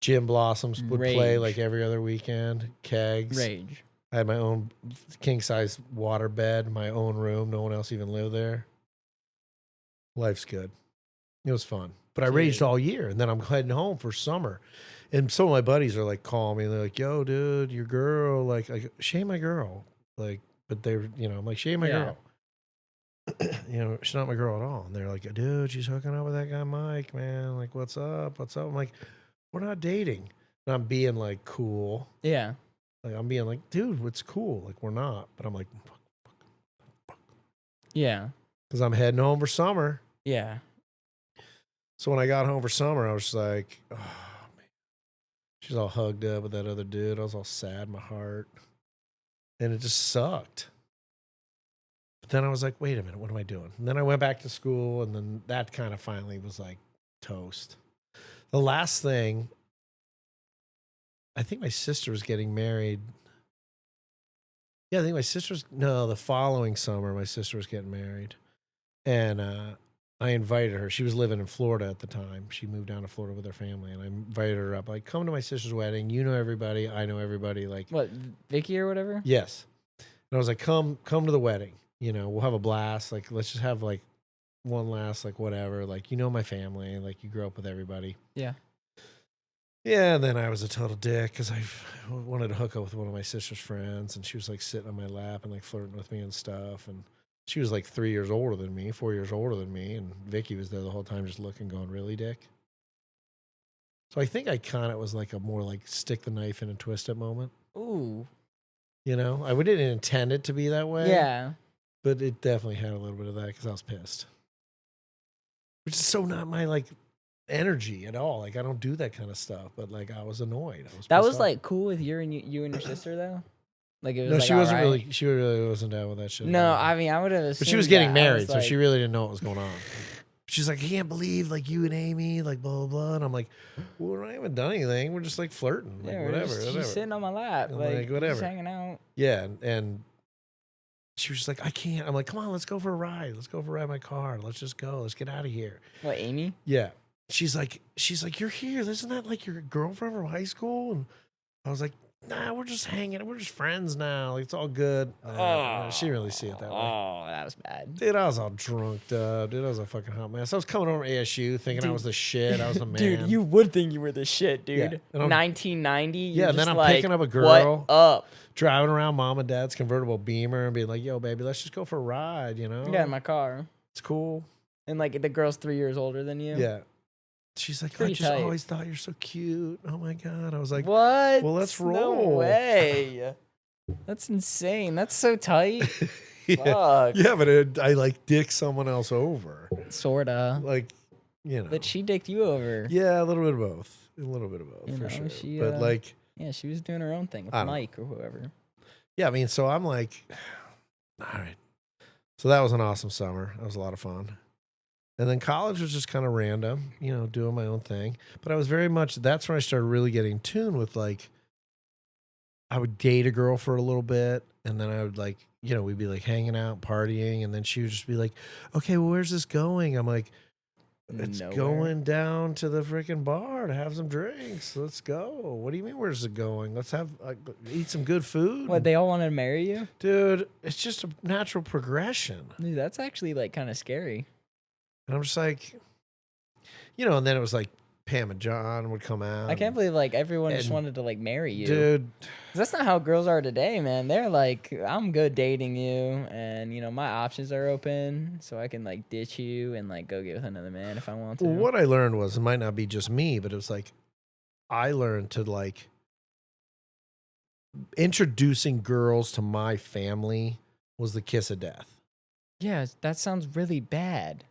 Jim Blossoms would play like Rage. every other weekend. Kegs. Rage. I had my own king size water bed, my own room. No one else even lived there. Life's good. It was fun. But I raged Dude. all year, and then I'm heading home for summer. And some of my buddies are like calling me. They're like, "Yo, dude, your girl, like Shay, my girl." Like, but they're, I'm like, "Shay, my Yeah. girl." She's not my girl at all. And they're like, "Dude, she's hooking up with that guy Mike, man. Like, what's up? What's up?" I'm like, "We're not dating." And I'm being like cool. Yeah. Like I'm being like, "Dude, it's cool." Like we're not. But I'm like, Yeah. because I'm heading home for summer. Yeah. So when I got home for summer, I was just like, oh man. She's all hugged up with that other dude. I was all sad in my heart. And it just sucked. But then I was like, wait a minute, what am I doing? And then I went back to school, and then that kind of finally was like toast. The last thing, I think my sister was getting married. Yeah, I think the following summer, my sister was getting married. And I invited her. She was living in Florida at the time. She moved down to Florida with her family, and I invited her up. Like, come to my sister's wedding. You know everybody. I know everybody. Like, What, Vicky or whatever? yes. And I was like, come to the wedding. We'll have a blast. Like, let's just have like one last like whatever. Like, my family. Like, you grew up with everybody. Yeah. Yeah. And then I was a total dick because I wanted to hook up with one of my sister's friends, and she was like sitting on my lap and like flirting with me and stuff. And she was like 4 years older than me, and Vicky was there the whole time just looking, going, really, dick? So I think I kind of was like a more like stick the knife in and twist it moment. Ooh. I didn't intend it to be that way. Yeah. But it definitely had a little bit of that because I was pissed. Which is so not my like energy at all. Like I don't do that kind of stuff, but like I was annoyed. That was pissed off. like cool with you and your sister though? Like it was No, like, she wasn't alright? really. She really wasn't down with that shit. No, at all. I mean I would have assumed. But she was getting that. I married, was so like, she really didn't know what was going on. She's like, I can't believe like you and Amy, like blah blah blah. And I'm like, well, we haven't done anything. We're just like flirting, like yeah, whatever. She's sitting on my lap, And, like like, whatever. just hanging out. Yeah, and she was just like, I can't. I'm like, come on, let's go for a ride. Let's go for a ride in my car. Let's just go. Let's get out of here. What, Amy? Yeah. She's like, you're here. Isn't that like your girlfriend from high school? And I was like, nah, we're just hanging. We're just friends now. Like, it's all good. She didn't really see it that way. Oh, that was bad. Dude, I was all drunk, dude. I was a fucking hot mess. I was coming over to ASU thinking I was the shit. I was the man. Dude, you would think you were the shit, dude. Yeah, and 1990. Yeah, you're and then just I'm like, picking up a girl. What up? Driving around mom and dad's convertible Beamer and being like, yo, baby, let's just go for a ride, Yeah, in my car. It's cool. And like the girl's 3 years older than you. Yeah. She's like, I Pretty just tight. always thought you're so cute. Oh my God. I was like, What? well, let's No roll. way. That's insane. That's so tight. yeah. Fuck. Yeah, but I like dick someone else over. Sorta. Like, But she dicked you over. Yeah, a little bit of both. A little bit of both, You for know, sure. she, But like, yeah, she was doing her own thing with I don't Mike or whoever. yeah, I mean, so I'm like, all right. So that was an awesome summer. That was a lot of fun. And then college was just kind of random, doing my own thing. But I was very much, that's when I started really getting in tune with like, I would date a girl for a little bit. And then I would like, we'd be like hanging out, partying. And then she would just be like, okay, well, where's this going? I'm like, it's Nowhere. going down to the freaking bar to have some drinks. Let's go. What do you mean, where's it going? Let's have, eat some good food. What, they all wanted to marry you? Dude, it's just a natural progression. Dude, that's actually like kind of scary. And I'm just like, and then it was like Pam and John would come out. I can't believe like everyone just and- wanted to like marry you. Dude, 'Cause that's not how girls are today, man. They're like, I'm good dating you, and my options are open, so I can like ditch you and like go get with another man if I want to. well, what I learned was, it might not be just me, but it was like, I learned to like, introducing girls to my family was the kiss of death. Yeah, that sounds really bad.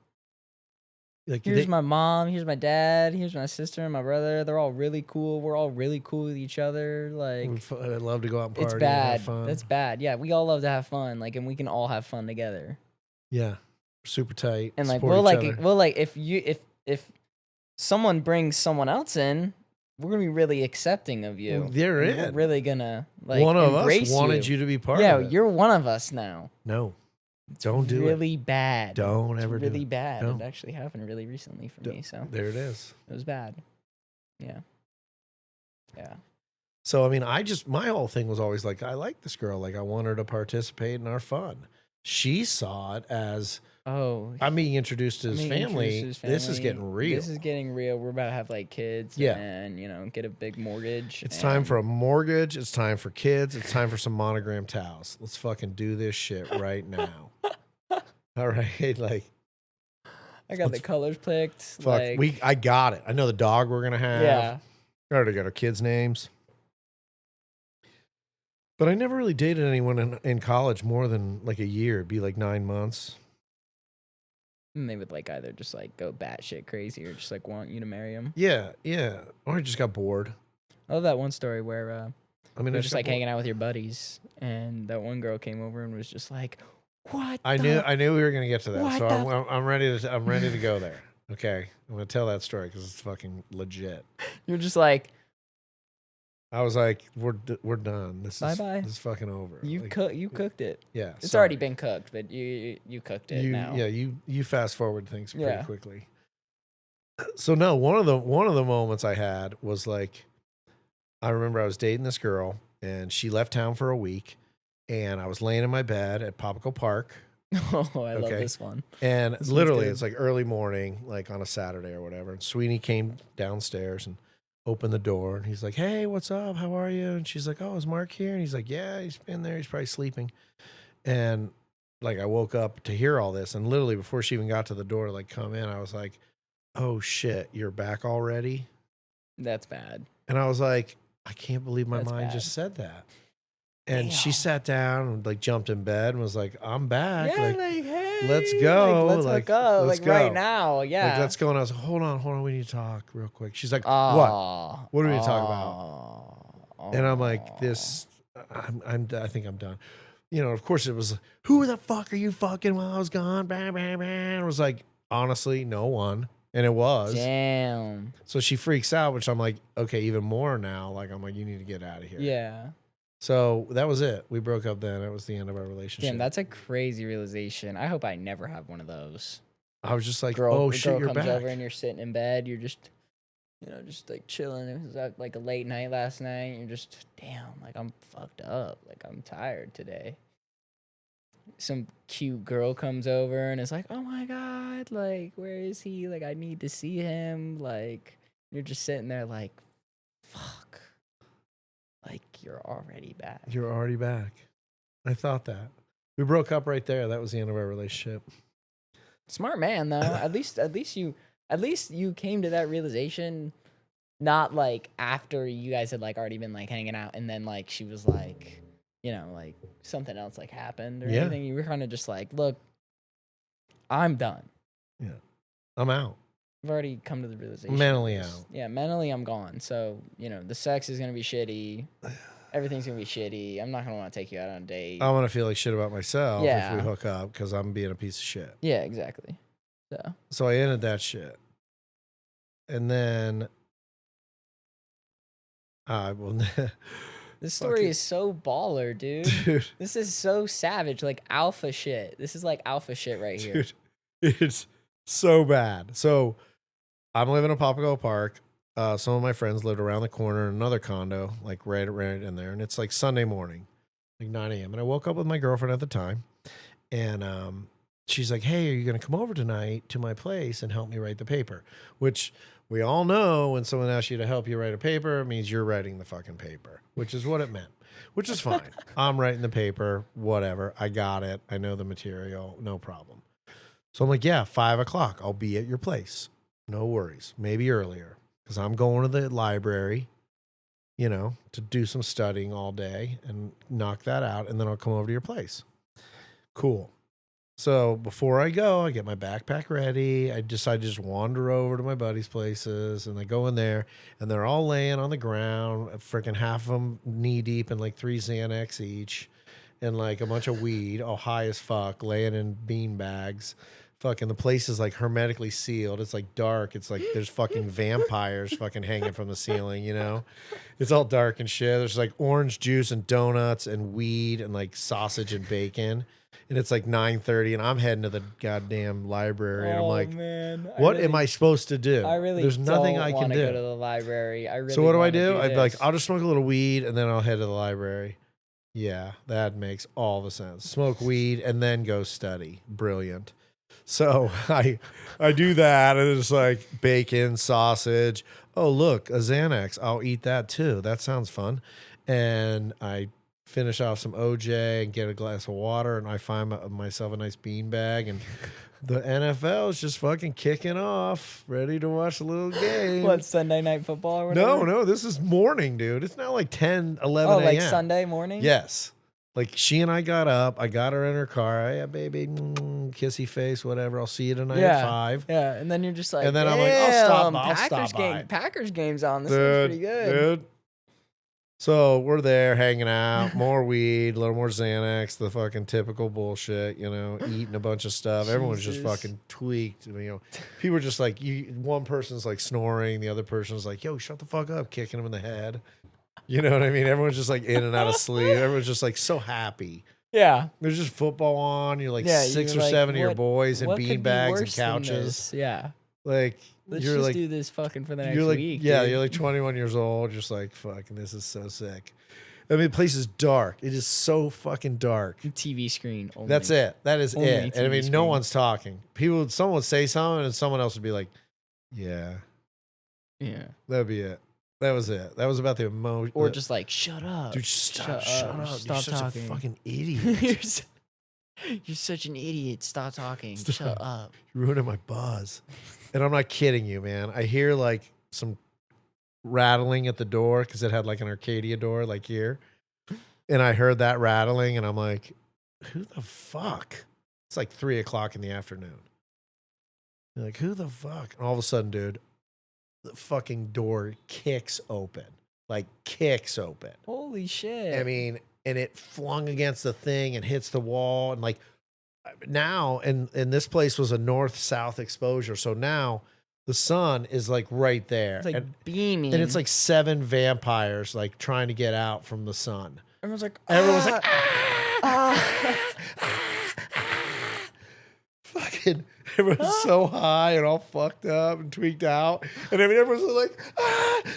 Like Here's my mom, here's my dad, here's my sister and my brother. They're all really cool. We're all really cool with each other. Like, I'd love to go out and party it's and have bad. fun. That's bad. Yeah, we all love to have fun. Like, and we can all have fun together. Yeah, super tight. And like, support each other. we'll like, if someone brings someone else in, we're gonna be really accepting of you. They're And in. We're really gonna like One of us embrace wanted you to be part Yeah, of it. you're one of us now. No, don't do it. Really bad. Don't It's ever do really it. bad. No. It actually happened really recently for me, so There it is. it was bad. Yeah. Yeah. So, I mean, my whole thing was always like, I like this girl. Like, I want her to participate in our fun. She saw it as, I'm being introduced to his family. This is getting real. This is getting real. We're about to have like kids and, get a big mortgage. It's time for a mortgage. It's time for kids. It's time for some monogram towels. Let's fucking do this shit right now. All right. Like, I got the colors picked. Fuck. I got it. I know the dog we're going to have. Yeah. I already got our kids' names. But I never really dated anyone in college more than like a year. It'd be like 9 months. And they would like either just like go batshit crazy or just like want you to marry them. Yeah, yeah. Or I just got bored. I love that one story where I mean, you're just like hanging out with your buddies, and that one girl came over and was just like, "What?" I knew we were gonna get to that, so I'm ready to go there. Okay, I'm gonna tell that story because it's fucking legit. You're just like, I was like, we're done. This is fucking over. You cooked it. Yeah, it's already been cooked, but you cooked it now. Yeah, you fast forward things pretty quickly. So no, one of the moments I had was like, I remember I was dating this girl and she left town for a week, and I was laying in my bed at Papago Park. Oh, I love this one. And literally, it's like early morning, like on a Saturday or whatever. And Sweeney came downstairs and opened the door, and he's like, "Hey, what's up? How are you?" And she's like, "Oh, is Mark here?" And he's like, "Yeah, he's been there. He's probably sleeping." And like, I woke up to hear all this, and literally before she even got to the door to like come in, I was like, "Oh shit, you're back already?" That's bad. And I was like, I can't believe my mind just said that. And she sat down and like jumped in bed and was like, "I'm back. Yeah, like, hey, let's go. Let's hook up. Let's go right now. Yeah. Like, let's go." And I was like, hold on. We need to talk real quick. She's like, what? What do we need to talk about? And I'm like, I think I'm done. Of course it was, who the fuck are you fucking while I was gone? Bam, bam, bam. It was like, honestly, no one. And it was. Damn. So she freaks out, which I'm like, okay, even more now. Like, I'm like, you need to get out of here. Yeah. So that was it. We broke up then. It was the end of our relationship. Damn, that's a crazy realization. I hope I never have one of those. I was just like, oh shit, you're back. Girl comes over and you're sitting in bed. You're just, just like chilling. It was like a late night last night. You're just, damn, like I'm fucked up. Like I'm tired today. Some cute girl comes over and is like, "Oh my God, like, where is he? Like, I need to see him." Like, you're just sitting there like, fuck. Like, you're already back. You're already back. I thought that. We broke up right there. That was the end of our relationship. Smart man, though. at least you came to that realization, not like after you guys had like already been like hanging out, and then like she was like, like something else like happened or anything. You were kind of just like, look, I'm done. Yeah, I'm out. I've already come to the realization. Mentally out. Yeah, mentally I'm gone. So, the sex is going to be shitty. Everything's going to be shitty. I'm not going to want to take you out on a date. I'm going to feel like shit about myself if we hook up because I'm being a piece of shit. Yeah, exactly. So I ended that shit. And then I will... This story is so baller, dude. This is so savage, like alpha shit. This is like alpha shit right here. Dude, it's so bad. So I'm living in Papago Park. Some of my friends lived around the corner in another condo, like right in there. And it's like Sunday morning, like 9 a.m. And I woke up with my girlfriend at the time. And she's like, "Hey, are you going to come over tonight to my place and help me write the paper?" Which we all know when someone asks you to help you write a paper, it means you're writing the fucking paper, which is what it meant, which is fine. I'm writing the paper, whatever. I got it. I know the material, no problem. So I'm like, yeah, 5 o'clock. I'll be at your place. No worries. Maybe earlier because I'm going to the library, to do some studying all day and knock that out. And then I'll come over to your place. Cool. So before I go, I get my backpack ready. I decide to just wander over to my buddies' places, and I go in there, and they're all laying on the ground, freaking half of them knee deep in like 3 Xanax each, and like a bunch of weed, all high as fuck, laying in bean bags. Fucking the place is like hermetically sealed. It's like dark. It's like there's fucking vampires fucking hanging from the ceiling, you know? It's all dark and shit. There's like orange juice and donuts and weed and like sausage and bacon. And it's like 9:30 and I'm heading to the goddamn library and I'm like, man. what am I supposed to do? I really There's nothing I can want to do. go to the library. I really So what do I wanna do? I'd be like, this. I'll just smoke a little weed and then I'll head to the library. Yeah, that makes all the sense. Smoke weed and then go study. Brilliant. So I do that and it's like bacon, sausage. Oh, look, a Xanax. I'll eat that too. That sounds fun. And I finish off some OJ and get a glass of water and I find myself a nice bean bag and the NFL is just fucking kicking off, ready to watch a little game. What, Sunday Night Football or whatever? No, this is morning, dude. It's now like 10, 11 a.m. Oh, like Sunday morning? Yes. Like she and I got up. I got her in her car. Yeah, baby, kissy face, whatever. I'll see you tonight at 5. Yeah, and then you're just like, And then I'm like, I'll stop by. Packers game's on. This Dude, is pretty good. Dude. So we're there hanging out, more weed, a little more Xanax, the fucking typical bullshit, you know, eating a bunch of stuff. Everyone's just Jesus. fucking tweaked. You know, people are just like, one person's like snoring, the other person's like, yo, shut the fuck up, kicking him in the head. You know what I mean? Everyone's just like in and out of sleep. Everyone's just like so happy. Yeah. There's just football on. You're like Yeah, 6 you're or like, 7 of your what- boys in what could bean be bags and worse than couches. this? Yeah. Like Let's you're just like do this fucking for the next you're like week. yeah, dude. you're like 21 years old, just like fucking this is so sick. I mean, the place is dark. It is so fucking dark. TV screen only. That's it. That is Only it. And I TV mean, no screen. one's talking. Someone would say something, and someone else would be like, "Yeah, Yeah. that'd be it. That was it. That was about the emotion." Or just like, shut up. dude, shut up. Stop You're such talking. a fucking idiot. You're such an idiot. Stop talking. Stop. Shut up. You're ruining my buzz. And I'm not kidding you, man. I hear like some rattling at the door because it had like an Arcadia door, like here. And I heard that rattling, and I'm like, who the fuck? It's like 3:00 in the afternoon. You're like, who the fuck? And all of a sudden, dude, the fucking door kicks open. Like, kicks open. Holy shit. I mean, and it flung against the thing and hits the wall. And like, now, and this place was a north-south exposure. So now the sun is like right there. it's like and beaming. it's like 7 vampires like trying to get out from the sun. everyone's like, Everyone's like, fucking, everyone's so high and all fucked up and tweaked out. And I mean, everyone's like,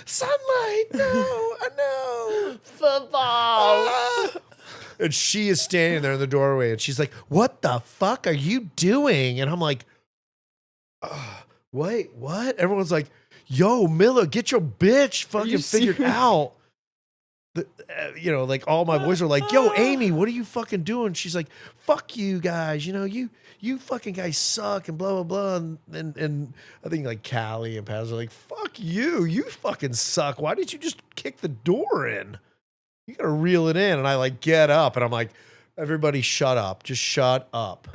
sunlight, no, no, football. And she is standing there in the doorway and she's like, what the fuck are you doing? And I'm like, wait, what? Everyone's like, yo, Miller, get your bitch fucking figured serious? out. You know, like all my boys are like, yo, Amy, what are you fucking doing? She's like, fuck you guys. You know, you fucking guys suck and blah, blah, blah. And I think like Callie and Paz are like, fuck you. You fucking suck. Why did you just kick the door in? You got to reel it in. And I like get up and I'm like, everybody shut up. Just shut up.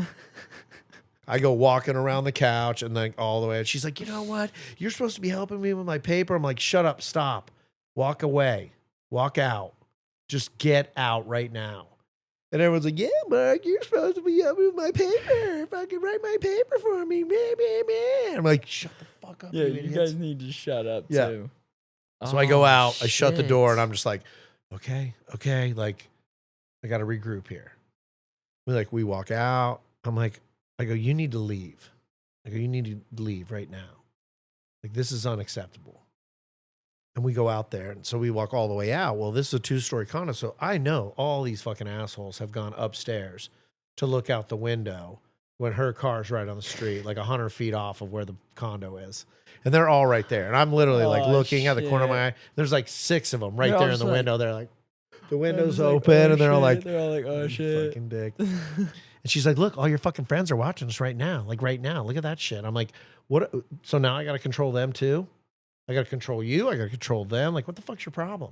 I go walking around the couch and like all the way. And she's like, you know what? You're supposed to be helping me with my paper. I'm like, shut up. Stop. Walk away. Walk out. Just get out right now. And everyone's like, yeah, Mark, you're supposed to be helping with my paper. Fucking write my paper for me. I'm like, shut the fuck up, yeah, you you idiots. guys need to shut up Yeah. too. So I go Oh, out, I shut the door, and shit. I'm just like, okay, like, I got to regroup here. We walk out. I go, you need to leave. I go, you need to leave right now. Like, this is unacceptable. And we go out there, and so we walk all the way out. Well, this is a 2-story condo, so I know all these fucking assholes have gone upstairs to look out the window when her car's right on the street, like 100 feet off of where the condo is. And they're all right there. And I'm literally like Oh, looking at the corner of my shit. eye. There's like 6 of them right They're all there in just the like- window. They're like, the I'm window's just like, open, oh, and they're all like, shit. They're all like, oh "You shit. fucking dick." And she's like, look, all your fucking friends are watching us right now. Like right now. Look at that shit. I'm like, what? So now I got to control them too? I got to control you. I got to control them. Like, what the fuck's your problem?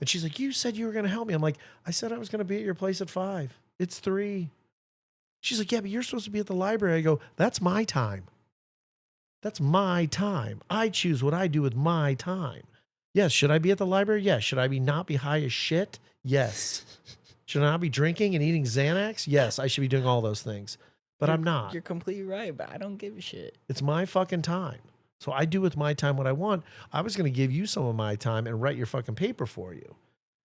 And she's like, you said you were going to help me. I'm like, I said I was going to be at your place at 5. It's 3. She's like, yeah, but you're supposed to be at the library. I go, that's my time. That's my time. I choose what I do with my time. Yes. Should I be at the library? Yes. Should I not be high as shit? Yes. Should I not be drinking and eating Xanax? Yes. I should be doing all those things, but I'm not. You're completely right, but I don't give a shit. It's my fucking time. So I do with my time what I want. I was going to give you some of my time and write your fucking paper for you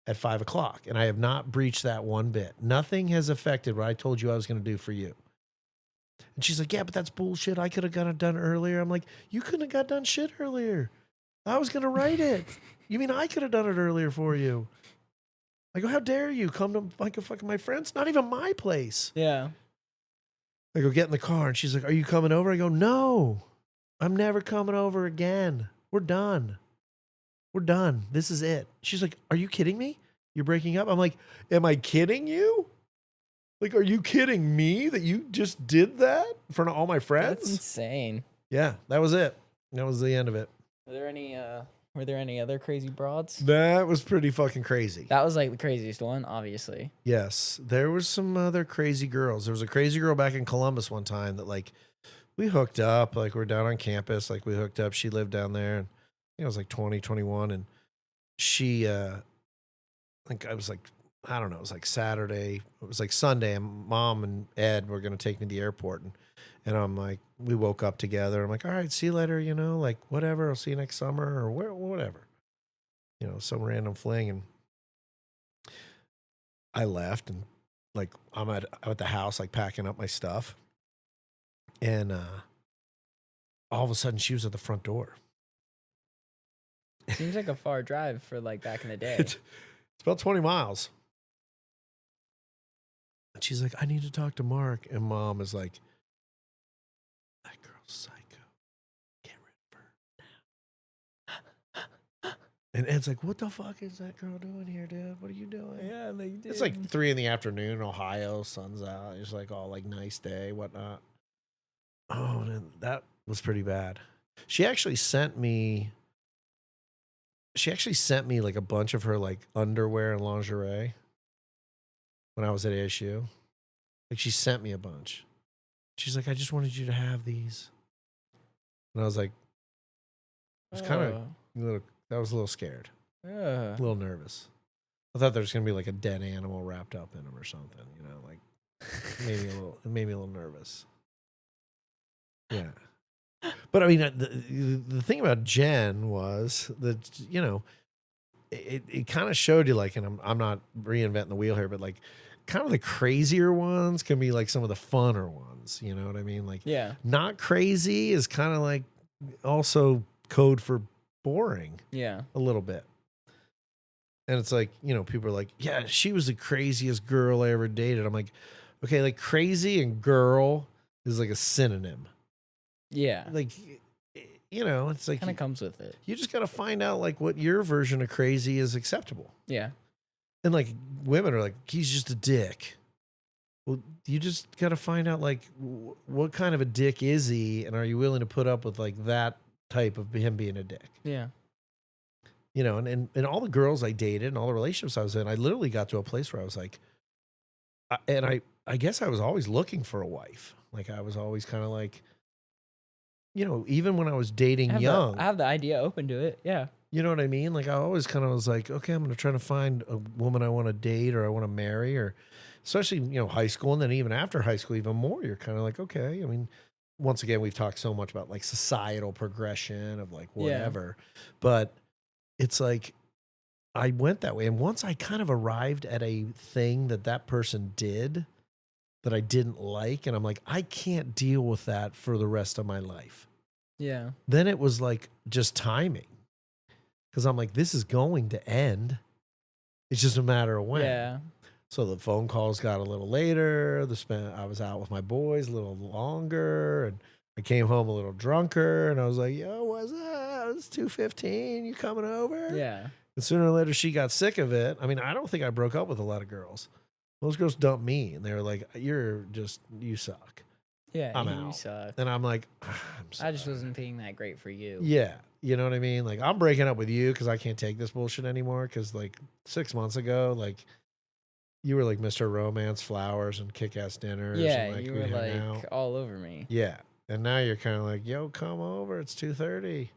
at 5 o'clock. And I have not breached that one bit. Nothing has affected what I told you I was going to do for you. And she's like, yeah, but that's bullshit. I could have got it done earlier. I'm like, you couldn't have got done shit earlier. I was going to write it. You mean I could have done it earlier for you? I go, how dare you come to like a fucking my friend's? Not even my place. Yeah. I go, get in the car. And she's like, are you coming over? I go, no, I'm never coming over again. We're done. We're done. This is it. She's like, are you kidding me? You're breaking up? I'm like, am I kidding you? Like, are you kidding me that you just did that in front of all my friends? That's insane. Yeah, that was it. That was the end of it. Were there any other crazy broads? That was pretty fucking crazy. That was like the craziest one, obviously. Yes, there was some other crazy girls. There was a crazy girl back in Columbus one time that like we hooked up. Like we're down on campus. Like we hooked up. She lived down there, and I think I was like 20, 21, and she. I think I was like, I don't know. It was like Saturday. It was like Sunday, and Mom and Ed were gonna take me to the airport, and I'm like, we woke up together. I'm like, all right, see you later. You know, like whatever. I'll see you next summer or whatever. You know, some random fling, and I left, and like I'm at the house, like packing up my stuff, and all of a sudden she was at the front door. Seems like a far drive for like back in the day. It's about 20 miles. And she's like, I need to talk to Mark. And Mom is like, that girl's psycho. Get rid of her now. And Ed's like, what the fuck is that girl doing here, dude? What are you doing? Yeah, like dude. It's like 3 PM in Ohio, sun's out. It's like all like nice day, whatnot. Oh, and that was pretty bad. She actually sent me like a bunch of her like underwear and lingerie when I was at ASU. Like she sent me a bunch. She's like, I just wanted you to have these. And I was like, I was kind of I was a little scared. A little nervous. I thought there was gonna be like a dead animal wrapped up in them or something, you know, like it made me a little nervous. Yeah. But I mean, the thing about Jen was that, you know, it kind of showed you like, and I'm not reinventing the wheel here, but like kind of the crazier ones can be like some of the funner ones. You know what I mean? Like, yeah, not crazy is kind of like also code for boring. Yeah. A little bit. And it's like, you know, people are like, yeah, she was the craziest girl I ever dated. I'm like, okay, like crazy and girl is like a synonym. Yeah. Like, you know, it's like kind of comes with it. You just got to find out like what your version of crazy is acceptable. Yeah. And like women are like, he's just a dick. Well, you just got to find out like what kind of a dick is he, and are you willing to put up with like that type of him being a dick? Yeah. You know, and all the girls I dated and all the relationships I was in, I literally got to a place where I was like, I guess I was always looking for a wife. Like I was always kind of like, you know, even when I was dating young. I have the idea open to it. Yeah. You know what I mean? Like I always kind of was like, okay, I'm going to try to find a woman I want to date or I want to marry, or especially, you know, high school. And then even after high school, even more, you're kind of like, okay. I mean, once again, we've talked so much about like societal progression of like whatever, but it's like, I went that way. And once I kind of arrived at a thing that person did that I didn't like, and I'm like, I can't deal with that for the rest of my life. Yeah. Then it was like just timing. Because I'm like, this is going to end. It's just a matter of when. Yeah. So the phone calls got a little later. I was out with my boys a little longer, and I came home a little drunker. And I was like, "Yo, what's up? It's 2:15. You coming over?" Yeah. And sooner or later, she got sick of it. I mean, I don't think I broke up with a lot of girls. Those girls dumped me, and they were like, you suck. Yeah, I'm you out. suck. And I'm like, I'm sorry. I just wasn't being that great for you. Yeah. You know what I mean? Like, I'm breaking up with you because I can't take this bullshit anymore. Because, like, 6 months ago, like, You were like Mr. Romance, flowers, and kick-ass dinners. Yeah, and like you we'd were hang like out. all over me. Yeah, and now you're kind of like, yo, come over. It's 2:30.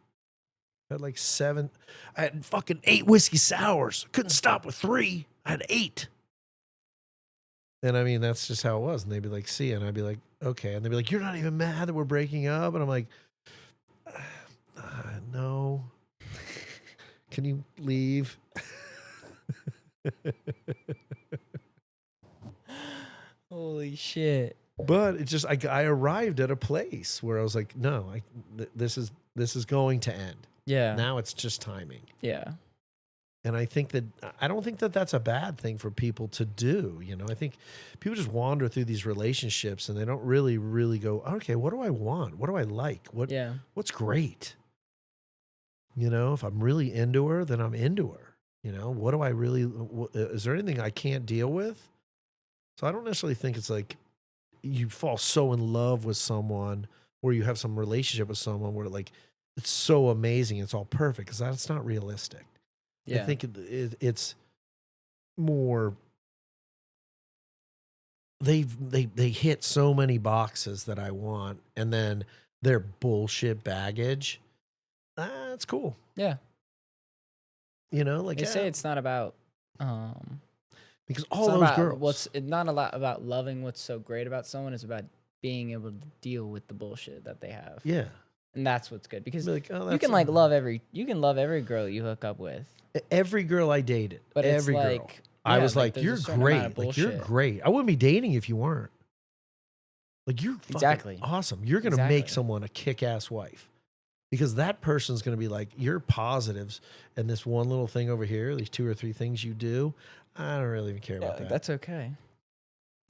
I had like 7. I had fucking 8 whiskey sours. Couldn't stop with 3. I had 8. And I mean, that's just how it was. And they'd be like, see ya. And I'd be like, okay. And they'd be like, you're not even mad that we're breaking up. And I'm like, no. Can you leave? Holy shit. But it just, I arrived at a place where I was like, no, this is going to end. Yeah. Now it's just timing. Yeah. And I don't think that that's a bad thing for people to do. You know, I think people just wander through these relationships and they don't really, really go, okay, what do I want? What do I like? What's great? You know, if I'm really into her, then I'm into her. You know, what do I really, is there anything I can't deal with? So I don't necessarily think it's like you fall so in love with someone or you have some relationship with someone where like it's so amazing, it's all perfect, because that's not realistic. Yeah. I think it's more they hit so many boxes that I want, and then their bullshit baggage. That's cool. Yeah. You know, like They say it's not about because it's all not those about girls. it's not a lot about loving what's so great about someone. It's about being able to deal with the bullshit that they have. Yeah. And that's what's good, because Be like, oh, you that's can like love every girl you hook up with. every girl I dated. But Every it's girl. like, I yeah, was like, there's a you're certain amount of great. Like, you're bullshit. great. I wouldn't be dating if you weren't. Like, you're fucking Exactly. awesome. You're going to make Exactly. someone a kick-ass wife, because that person's going to be like, your positives and this one little thing over here, these 2 or 3 things you do, I don't really even care Yeah, about that. that's okay.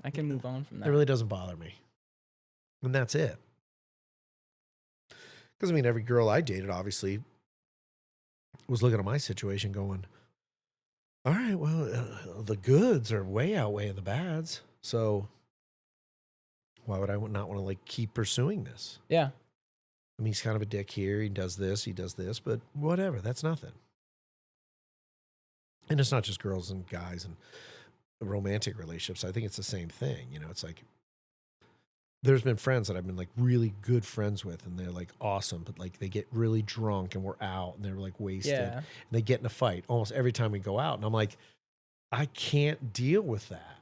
I can move on from that. It really doesn't bother me. And that's it. Because, I mean, every girl I dated, obviously, was looking at my situation going, all right, well, the goods are way outweighing the bads. So why would I not want to, like, keep pursuing this? Yeah. I mean, he's kind of a dick here. He does this, but whatever. That's nothing. And it's not just girls and guys and romantic relationships. I think it's the same thing. You know, it's like, there's been friends that I've been like really good friends with, and they're like awesome, but like they get really drunk and we're out and they're like wasted and they get in a fight almost every time we go out. And I'm like, I can't deal with that.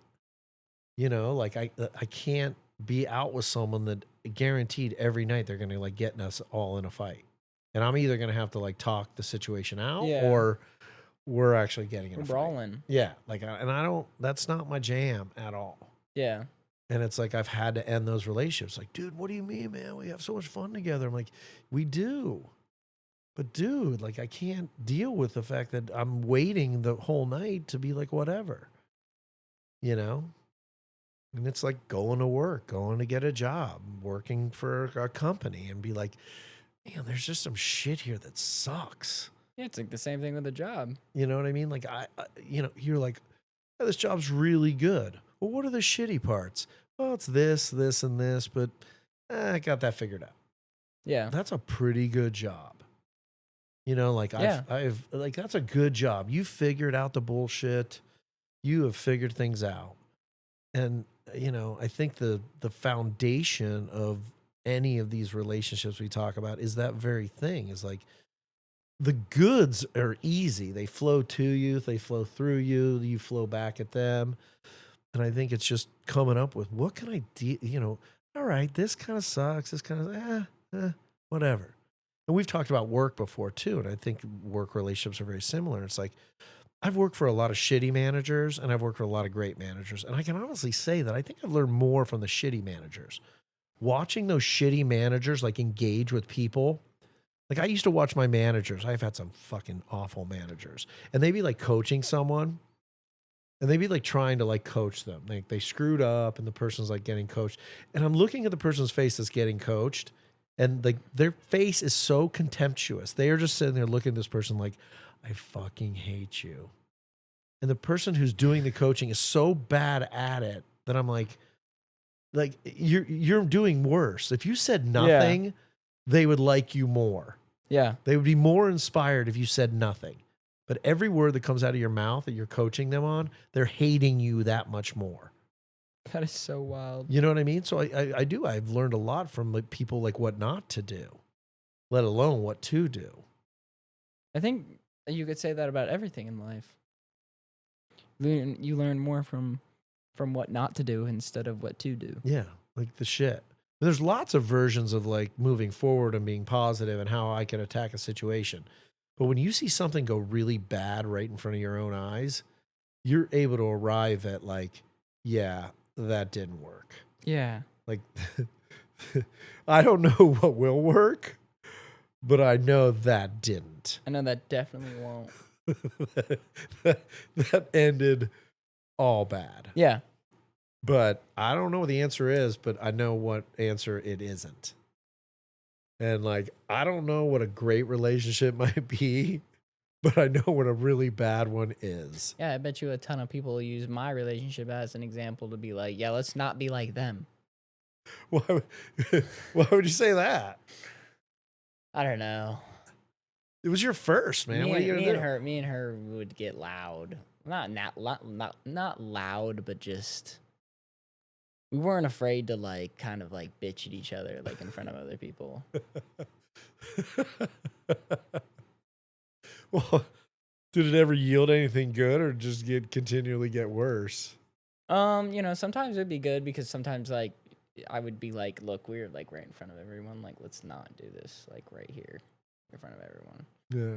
You know, like I can't be out with someone that guaranteed every night they're going to like getting us all in a fight. And I'm either going to have to like talk the situation out or we're actually getting in a fight. Brawling. Yeah. Like, and I don't, that's not my jam at all. Yeah. And it's like, I've had to end those relationships. Like, dude, what do you mean, man? We have so much fun together. I'm like, we do. But dude, like, I can't deal with the fact that I'm waiting the whole night to be like, whatever, you know? And it's like going to work, going to get a job, working for a company and be like, man, there's just some shit here that sucks. Yeah, it's like the same thing with a job. You know what I mean? Like, you know, you're like, oh, this job's really good. Well, what are the shitty parts? Well, it's this, this, and this, but I got that figured out. Yeah. That's a pretty good job. You know, like I've like, that's a good job. You figured out the bullshit. You have figured things out. And, you know, I think the foundation of any of these relationships we talk about is that very thing, is like, the goods are easy. They flow to you. They flow through you. You flow back at them. And I think it's just coming up with, what can I do? You know, all right, this kind of sucks. This kind of, whatever. And we've talked about work before too. And I think work relationships are very similar. It's like, I've worked for a lot of shitty managers and I've worked for a lot of great managers. And I can honestly say that I think I've learned more from the shitty managers. Watching those shitty managers like engage with people. Like, I used to watch my managers. I've had some fucking awful managers. And they'd be like coaching someone. And they'd be like trying to like coach them. Like, they screwed up and the person's like getting coached. And I'm looking at the person's face that's getting coached. And like, their face is so contemptuous. They are just sitting there looking at this person like, I fucking hate you. And the person who's doing the coaching is so bad at it that I'm like you're doing worse. If you said nothing, they would like you more. Yeah. They would be more inspired if you said nothing. But every word that comes out of your mouth that you're coaching them on, they're hating you that much more. That is so wild. You know what I mean? So I do. I've learned a lot from like people, like what not to do, let alone what to do. I think you could say that about everything in life. You learn more from what not to do instead of what to do. Yeah, like the shit. There's lots of versions of like moving forward and being positive and how I can attack a situation. But when you see something go really bad right in front of your own eyes, you're able to arrive at like, yeah, that didn't work. Yeah. Like, I don't know what will work, but I know that didn't. I know that definitely won't. that ended all bad. Yeah. But I don't know what the answer is, but I know what answer it isn't. And like, I don't know what a great relationship might be, but I know what a really bad one is. Yeah, I bet you a ton of people use my relationship as an example to be like, yeah, let's not be like them. Why would you say that? I don't know. It was your first, man. What are you gonna do? Me and her would get loud. Not loud, but just we weren't afraid to like kind of like bitch at each other like in front of other people. Well, did it ever yield anything good, or just continually get worse? Sometimes it'd be good because sometimes like I would be like, look, we're like right in front of everyone. Like, let's not do this like right here in front of everyone.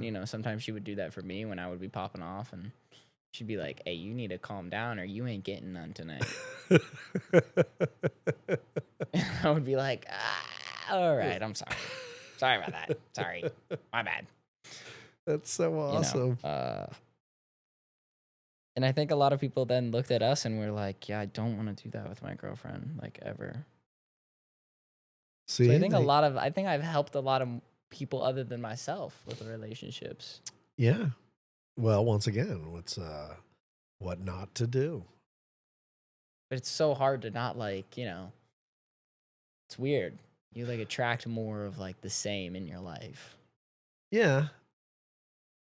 Yeah. Sometimes she would do that for me when I would be popping off, and she'd be like, hey, you need to calm down or you ain't getting none tonight. I would be like, all right, I'm sorry. Sorry about that. Sorry. My bad. That's so awesome. And I think a lot of people then looked at us and were like, yeah, I don't want to do that with my girlfriend, like ever. See, so I think I've helped a lot of people other than myself with relationships. Yeah. Well, once again, what not to do. But it's so hard to not like, it's weird. You like attract more of like the same in your life. Yeah.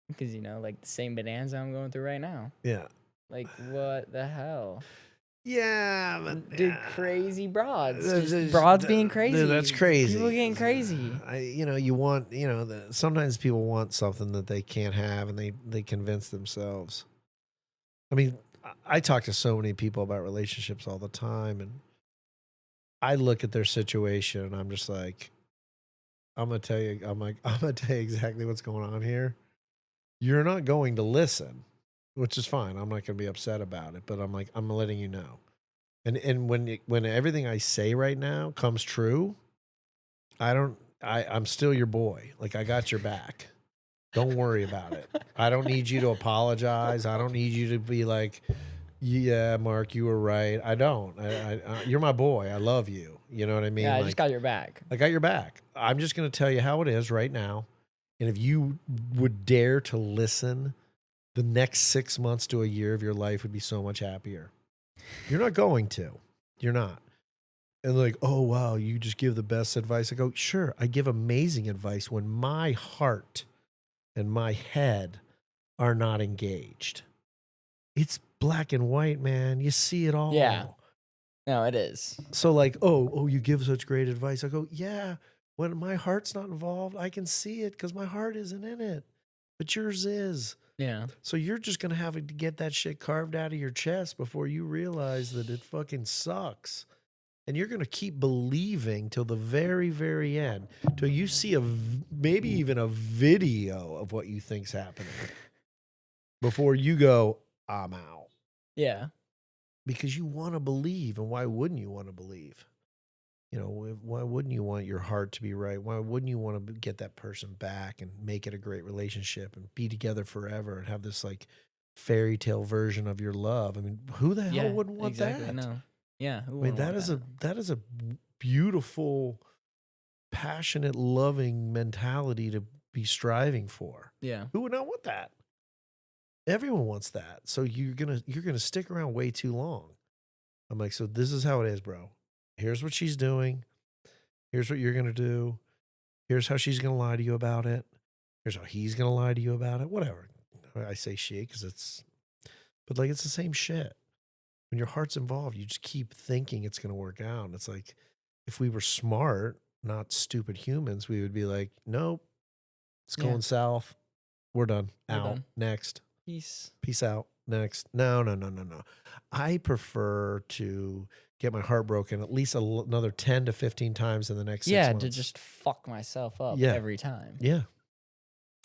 Because, like the same bonanza I'm going through right now. Yeah. Like, what the hell? Yeah, but dude, crazy broads. Just broads being crazy. Dude, that's crazy. People getting crazy. You want, sometimes people want something that they can't have, and they convince themselves. I mean, I talk to so many people about relationships all the time, and I look at their situation, and I'm just like, I'm gonna tell you exactly what's going on here. You're not going to listen, which is fine. I'm not gonna be upset about it, but I'm letting you know. And when everything I say right now comes true, I'm still your boy. Like, I got your back. Don't worry about it. I don't need you to apologize. I don't need you to be like, yeah, Mark, you were right. I don't. You're my boy. I love you. You know what I mean? Yeah, I just got your back. I got your back. I'm just going to tell you how it is right now. And if you would dare to listen, the next 6 months to a year of your life would be so much happier. You're not going to. You're not. And like, oh, wow, you just give the best advice. I go, sure, I give amazing advice when my heart and my head are not engaged. It's black and white, man. You see it all. Yeah. No, it is. So like, oh, you give such great advice. I go, yeah, when my heart's not involved, I can see it because my heart isn't in it, but yours is. Yeah. So you're just going to have to get that shit carved out of your chest before you realize that it fucking sucks. And you're going to keep believing till the very, very end, till you see maybe even a video of what you think's happening before you go, I'm out. Yeah. Because you want to believe. And why wouldn't you want to believe? Why wouldn't you want your heart to be right? Why wouldn't you want to get that person back and make it a great relationship and be together forever and have this like fairy tale version of your love? I mean, who the hell wouldn't want that? No. Yeah. I mean, that is a beautiful, passionate, loving mentality to be striving for. Yeah. Who would not want that? Everyone wants that. So you're gonna stick around way too long. I'm like, so this is how it is, bro. Here's what she's doing. Here's what you're gonna do. Here's how she's gonna lie to you about it. Here's how he's gonna lie to you about it. Whatever. I say she because but like it's the same shit. When your heart's involved, you just keep thinking it's going to work out. And it's like, if we were smart, not stupid humans, we would be like, nope, it's Yeah. going south. We're done. We're Out. done. Next. Peace. Peace out. Next. No. I prefer to get my heart broken at least another 10 to 15 times in the next 6 months. To just fuck myself up Yeah. every time. Yeah.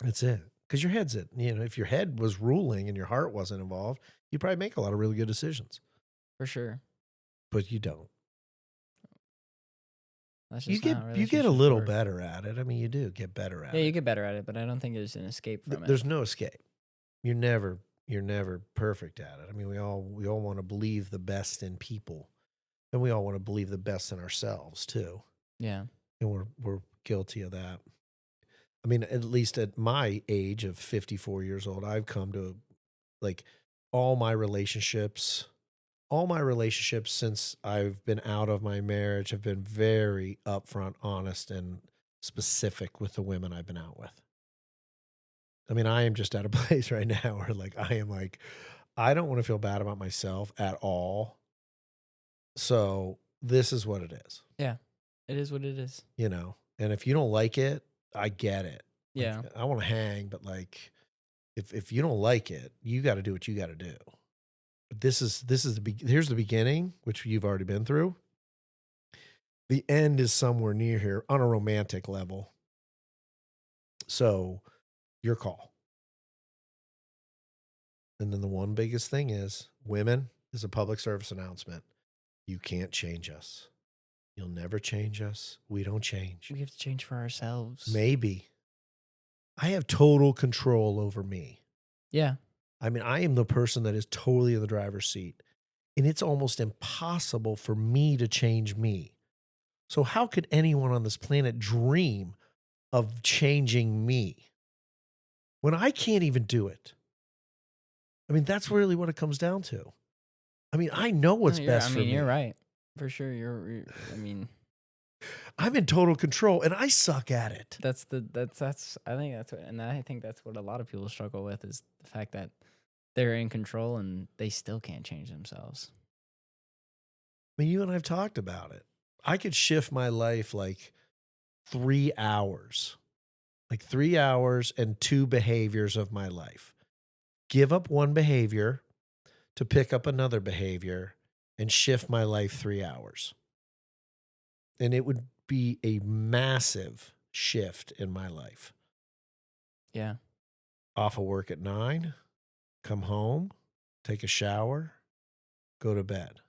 That's it. Because your head's it. You know, if your head was ruling and your heart wasn't involved, you'd probably make a lot of really good decisions. For sure. But you don't. That's You just get not how you get a relationships little work. better at it. I mean, you do get better at Yeah, it. you get better at it, but I don't think there's an escape from it. There's no escape. You're never perfect at it. I mean, we all want to believe the best in people, and we all want to believe the best in ourselves too. Yeah. And we're guilty of that. I mean, at least at my age of 54 years old, I've come to like all my relationships since I've been out of my marriage have been very upfront, honest, and specific with the women I've been out with. I mean, I am just at a place right now where I don't want to feel bad about myself at all. So this is what it is. Yeah. It is what it is. You know, and if you don't like it, I get it. Yeah. I want to hang, but like, if you don't like it, you got to do what you got to do. But here's the beginning, which you've already been through. The end is somewhere near here on a romantic level. So, your call. And then the one biggest thing is, women, is a public service announcement. You can't change us. You'll never change us. We don't change. We have to change for ourselves. Maybe. I have total control over me. Yeah. I mean, I am the person that is totally in the driver's seat. And it's almost impossible for me to change me. So how could anyone on this planet dream of changing me when I can't even do it? I mean, that's really what it comes down to. I mean, I know what's best for me. You're right. For sure. I'm in total control and I suck at it. I think that's what a lot of people struggle with is the fact that they're in control and they still can't change themselves. I mean, you and I have talked about it. I could shift my life like 3 hours, like 3 hours and 2 behaviors of my life. Give up one behavior to pick up another behavior and shift my life 3 hours. And it would be a massive shift in my life. Yeah. Off of work at 9, come home, take a shower, go to bed.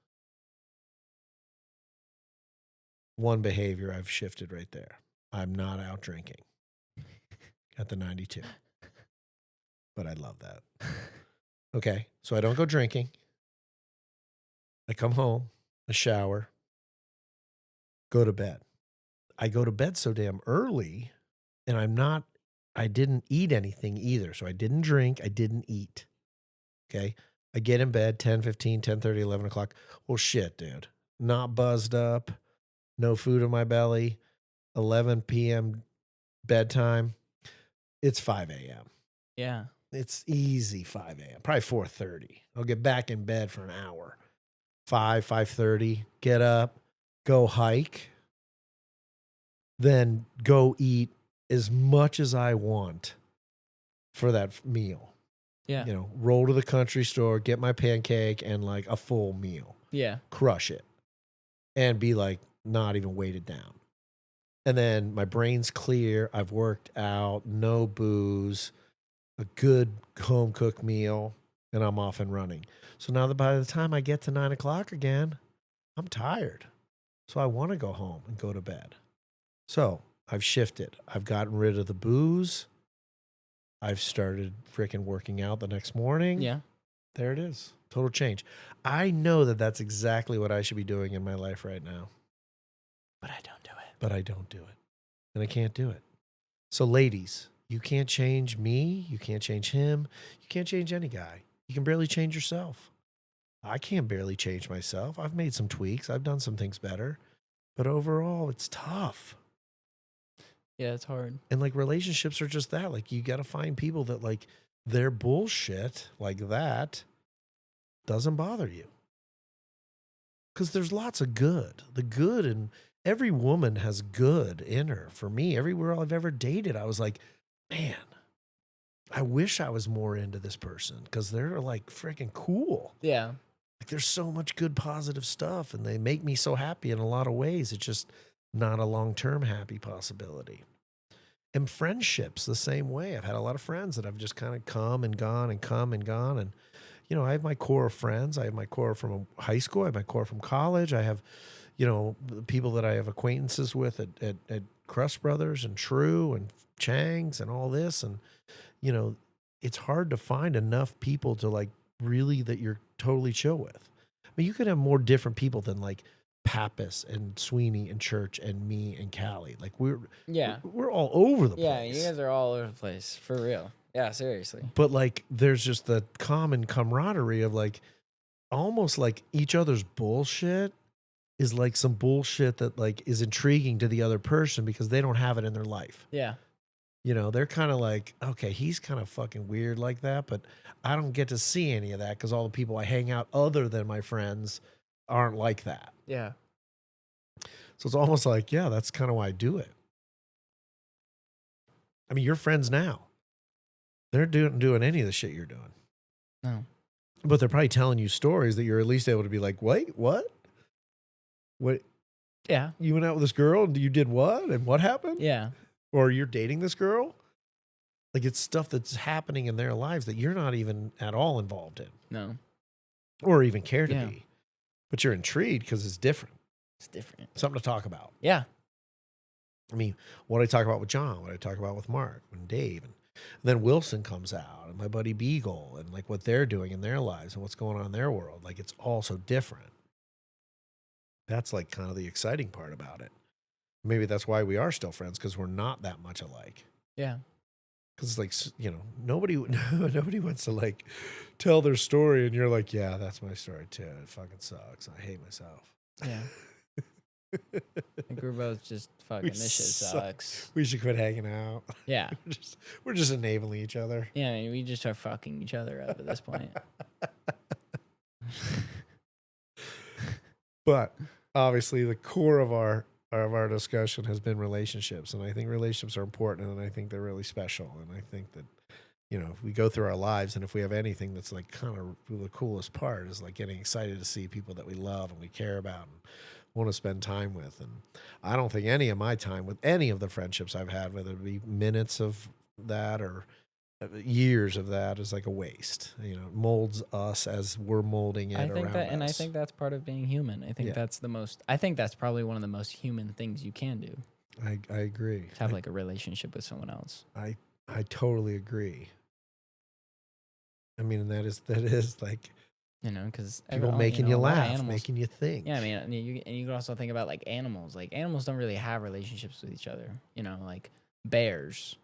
One behavior I've shifted right there. I'm not out drinking at the 92. But I love that. Okay, so I don't go drinking. I come home, I shower, go to bed. I go to bed so damn early, and I didn't eat anything either. So I didn't drink, I didn't eat. Okay, I get in bed 10, 15, 10:30, 11 o'clock. Well, shit, dude. Not buzzed up, no food in my belly, 11 p.m. bedtime. It's 5 a.m. Yeah. It's easy 5 a.m. Probably 4:30. I'll get back in bed for an hour. 5:30, get up, go hike, then go eat as much as I want for that meal. Yeah. You know, roll to the country store, get my pancake and like a full meal. Yeah. Crush it. And be like not even weighted down. And then my brain's clear. I've worked out, no booze, a good home cooked meal, and I'm off and running. So now that by the time I get to 9 o'clock again, I'm tired. So I want to go home and go to bed. So I've shifted. I've gotten rid of the booze. I've started freaking working out the next morning. Yeah. There it is. Total change. I know that that's exactly what I should be doing in my life right now. But I don't do it. But I don't do it. And I can't do it. So ladies, you can't change me. You can't change him. You can't change any guy. You can barely change yourself. I can't barely change myself. I've made some tweaks. I've done some things better. But overall, it's tough. Yeah, it's hard. And like relationships are just that. Like you got to find people that like their bullshit like that doesn't bother you. Because there's lots of good. The good, and every woman has good in her. For me, every girl I've ever dated, I was like, man, I wish I was more into this person because they're like freaking cool. Yeah. Like there's so much good positive stuff and they make me so happy in a lot of ways. It's just not a long-term happy possibility. And friendships the same way. I've had a lot of friends that have just kind of come and gone and come and gone. And, you know, I have my core of friends. I have my core from high school. I have my core from college. I have, you know, people that I have acquaintances with at Crust Brothers and True and Chang's and all this. And, you know, it's hard to find enough people to like really that you're totally chill with. I mean, you could have more different people than like Pappas and Sweeney and Church and me and Callie. Like we're all over the place. Yeah, you guys are all over the place for real. Yeah, seriously. But like, there's just the common camaraderie of like, almost like each other's bullshit is like some bullshit that like is intriguing to the other person because they don't have it in their life. Yeah. You know, they're kind of like, okay, he's kind of fucking weird like that, but I don't get to see any of that because all the people I hang out other than my friends aren't like that. Yeah. So it's almost like, yeah, that's kind of why I do it. I mean, you're friends now. They're doing any of the shit you're doing. No. But they're probably telling you stories that you're at least able to be like, wait, what? What? Yeah. You went out with this girl and you did what? And what happened? Yeah. Or you're dating this girl? Like it's stuff that's happening in their lives that you're not even at all involved in. No. Or even care to Yeah. be. But you're intrigued because it's different. It's different. Something to talk about. Yeah. I mean, what I talk about with John, what I talk about with Mark and Dave. And then Wilson comes out and my buddy Beagle and like what they're doing in their lives and what's going on in their world. Like it's all so different. That's like kind of the exciting part about it. Maybe that's why we are still friends, because we're not that much alike. Yeah. Because it's like, you know, nobody wants to like tell their story and you're like, yeah, that's my story too. It fucking sucks. I hate myself. Yeah. Like we're both just fucking, this shit sucks. We should quit hanging out. Yeah. We're just enabling each other. Yeah, I mean, we just are fucking each other up at this point. But obviously the core of our discussion has been relationships. And I think relationships are important and I think they're really special. And I think that, you know, if we go through our lives and if we have anything that's like kind of the coolest part is like getting excited to see people that we love and we care about and want to spend time with. And I don't think any of my time with any of the friendships I've had, whether it be minutes of that or years of that, is like a waste. You know, it molds us as we're molding it around us. And I think that's part of being human. I think I think that's probably one of the most human things you can do. I agree. To have like a relationship with someone else. I totally agree. I mean, that is like, you know, because people making you laugh, making you think. Yeah, I mean, and you can also think about like animals. Like animals don't really have relationships with each other. You know, like bears.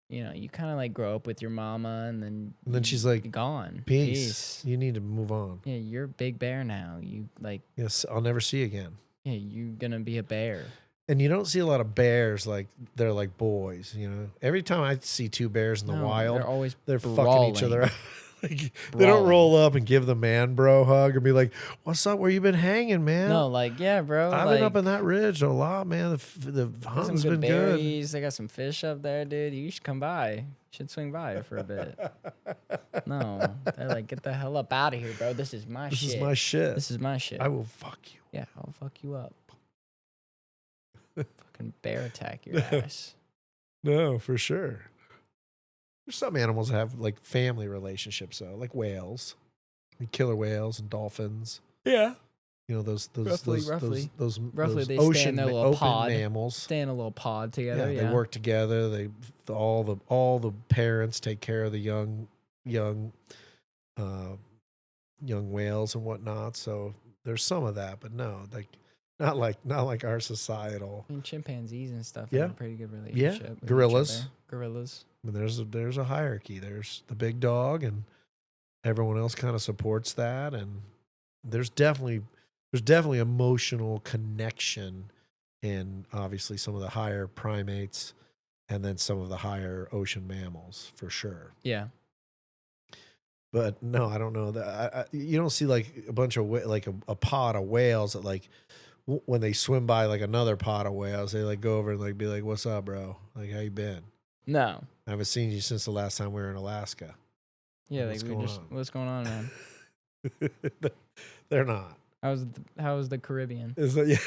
You know, you kind of like grow up with your mama, and then she's like, gone. Peace. You need to move on. Yeah, you're a big bear now. You like. Yes, I'll never see you again. Yeah, you're gonna be a bear. And you don't see a lot of bears like they're like boys. You know, every time I see two bears in the wild, they're fucking each other up. Like, they don't roll up and give the man bro hug and be like, "What's up? Where you been hanging, man?" No, like, yeah, bro. I've been up in that ridge a lot, man. The hunting's been berries. good. They got some fish up there, dude. You should come by. You should swing by for a bit. No, they're like, get the hell up out of here, bro. This is my shit. This is my shit. This is my shit. I will fuck you. Yeah, I'll fuck you up. Fucking bear attack your ass. No, for sure. There's some animals that have like family relationships though, like whales, like killer whales and dolphins. Yeah. You know, those roughly they ocean, stay in their little pod. Mammals. Stay in a little pod together. Yeah, they work together. They all the parents take care of the young whales and whatnot. So there's some of that, but no, like not like our societal. I mean, chimpanzees and stuff Yeah. have a pretty good relationship. Yeah, with gorillas. Gorillas. I mean, there's a hierarchy. There's the big dog, and everyone else kind of supports that. And there's definitely emotional connection in obviously some of the higher primates, and then some of the higher ocean mammals for sure. Yeah. But no, I don't know that. You don't see like a bunch of like a pod of whales that like when they swim by like another pod of whales, they like go over and like be like, "What's up, bro? Like, how you been? No. I haven't seen you since the last time we were in Alaska." Yeah, What's like we going just on? what's going on, man? They're not. How was the Caribbean? Is that yeah?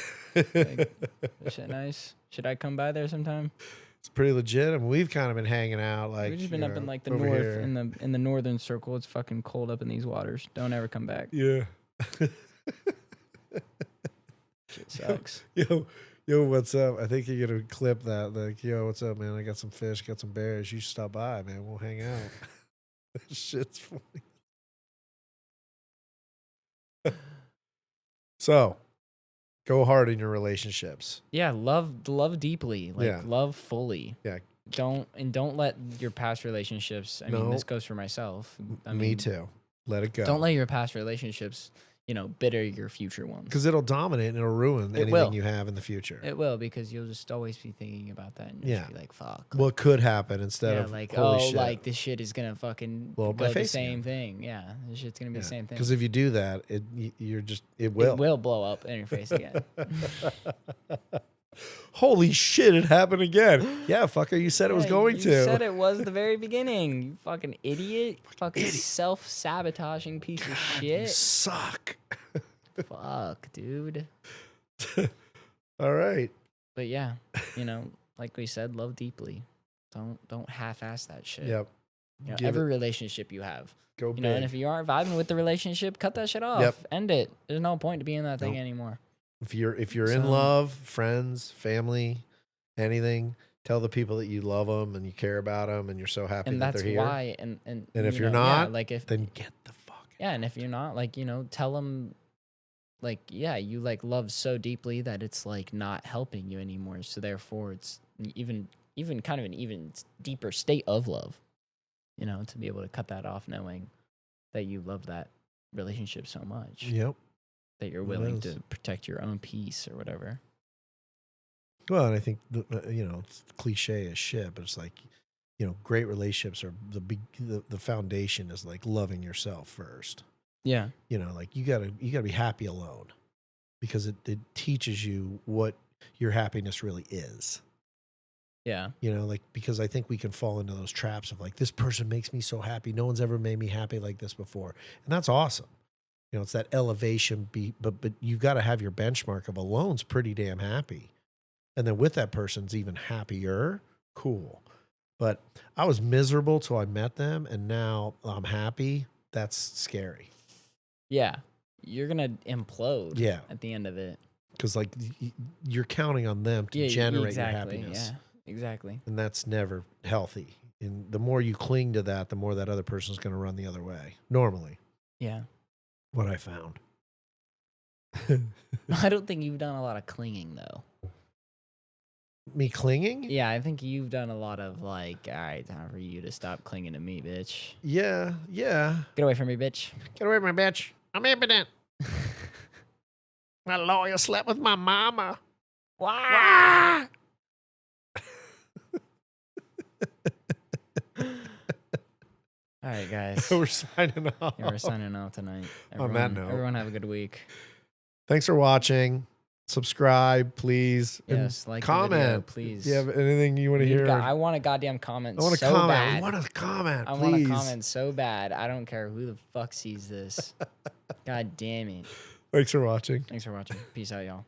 Is shit nice? Should I come by there sometime? It's pretty legit. I mean, we've kind of been hanging out like We've just been up in like the over north here. in the northern circle. It's fucking cold up in these waters. Don't ever come back. Yeah. Shit sucks. Yo, what's up? I think you're gonna clip that. Like, yo, what's up, man? I got some fish, got some bears. You should stop by, man. We'll hang out. That shit's funny. So, go hard in your relationships. Yeah, love deeply. Like Yeah. love fully. Yeah. Don't let your past relationships. I mean, No. this goes for myself. I Me mean, too. Let it go. Don't let your past relationships, bitter your future ones. Because it'll dominate and it'll ruin anything will. you have in the future. It will, because you'll just always be thinking about that and you'll just be like, fuck. What could happen instead Yeah, of like, holy shit. like this shit is gonna fucking Blow up my go the face same again. thing. Yeah, this shit's gonna be the same thing. Because if you do that, it It will. will blow up in your face again. Holy shit, it happened again. Yeah, fucker, you said it was going you to. You said it was the very beginning. You fucking idiot. Fucking self-sabotaging piece of You shit. suck. Fuck, dude. All right. But yeah, like we said, love deeply. Don't half-ass that shit. Yep. Every relationship you have. Go big. And if you aren't vibing with the relationship, cut that shit off. Yep. End it. There's no point to be in that thing anymore. If you're in love, friends, family, anything, tell the people that you love them and you care about them and you're so happy And that that's they're here. why. And if you're not, then get the fuck. Yeah, and if you're not, tell them, you love so deeply that it's not helping you anymore. So therefore, it's even kind of an even deeper state of love. To be able to cut that off, knowing that you love that relationship so much. Yep. That you're willing to protect your own peace or whatever. Well, and I think it's cliche as shit, but it's like, great relationships are the foundation is like loving yourself first. Yeah. Like you gotta be happy alone, because it teaches you what your happiness really is. Yeah. Because I think we can fall into those traps of like, this person makes me so happy. No one's ever made me happy like this before. And that's awesome. It's that elevation but you've got to have your benchmark of alone's pretty damn happy. And then with that person's even happier. Cool. But I was miserable till I met them, and now I'm happy. That's scary. Yeah. You're going to implode at the end of it. Because you're counting on them to generate your exactly, happiness. Yeah, exactly. And that's never healthy. And the more you cling to that, the more that other person's going to run the other way. Normally. Yeah. What I found. I don't think you've done a lot of clinging, though. Me clinging? Yeah, I think you've done a lot of all right, time for you to stop clinging to me, bitch. Yeah. Get away from me, bitch. Get away from me, bitch. I'm impotent. My lawyer slept with my mama. Wah! All right, guys. We're signing off. Yeah, we're signing off tonight. On that note. Everyone have a good week. Thanks for watching. Subscribe, please. Yes, and like comment, the video, please. Do you have anything you want to hear? I want a goddamn comment. I want so a comment. bad. I want a comment. I want a comment so bad. I don't care who the fuck sees this. God damn it. Thanks for watching. Thanks for watching. Peace out, y'all.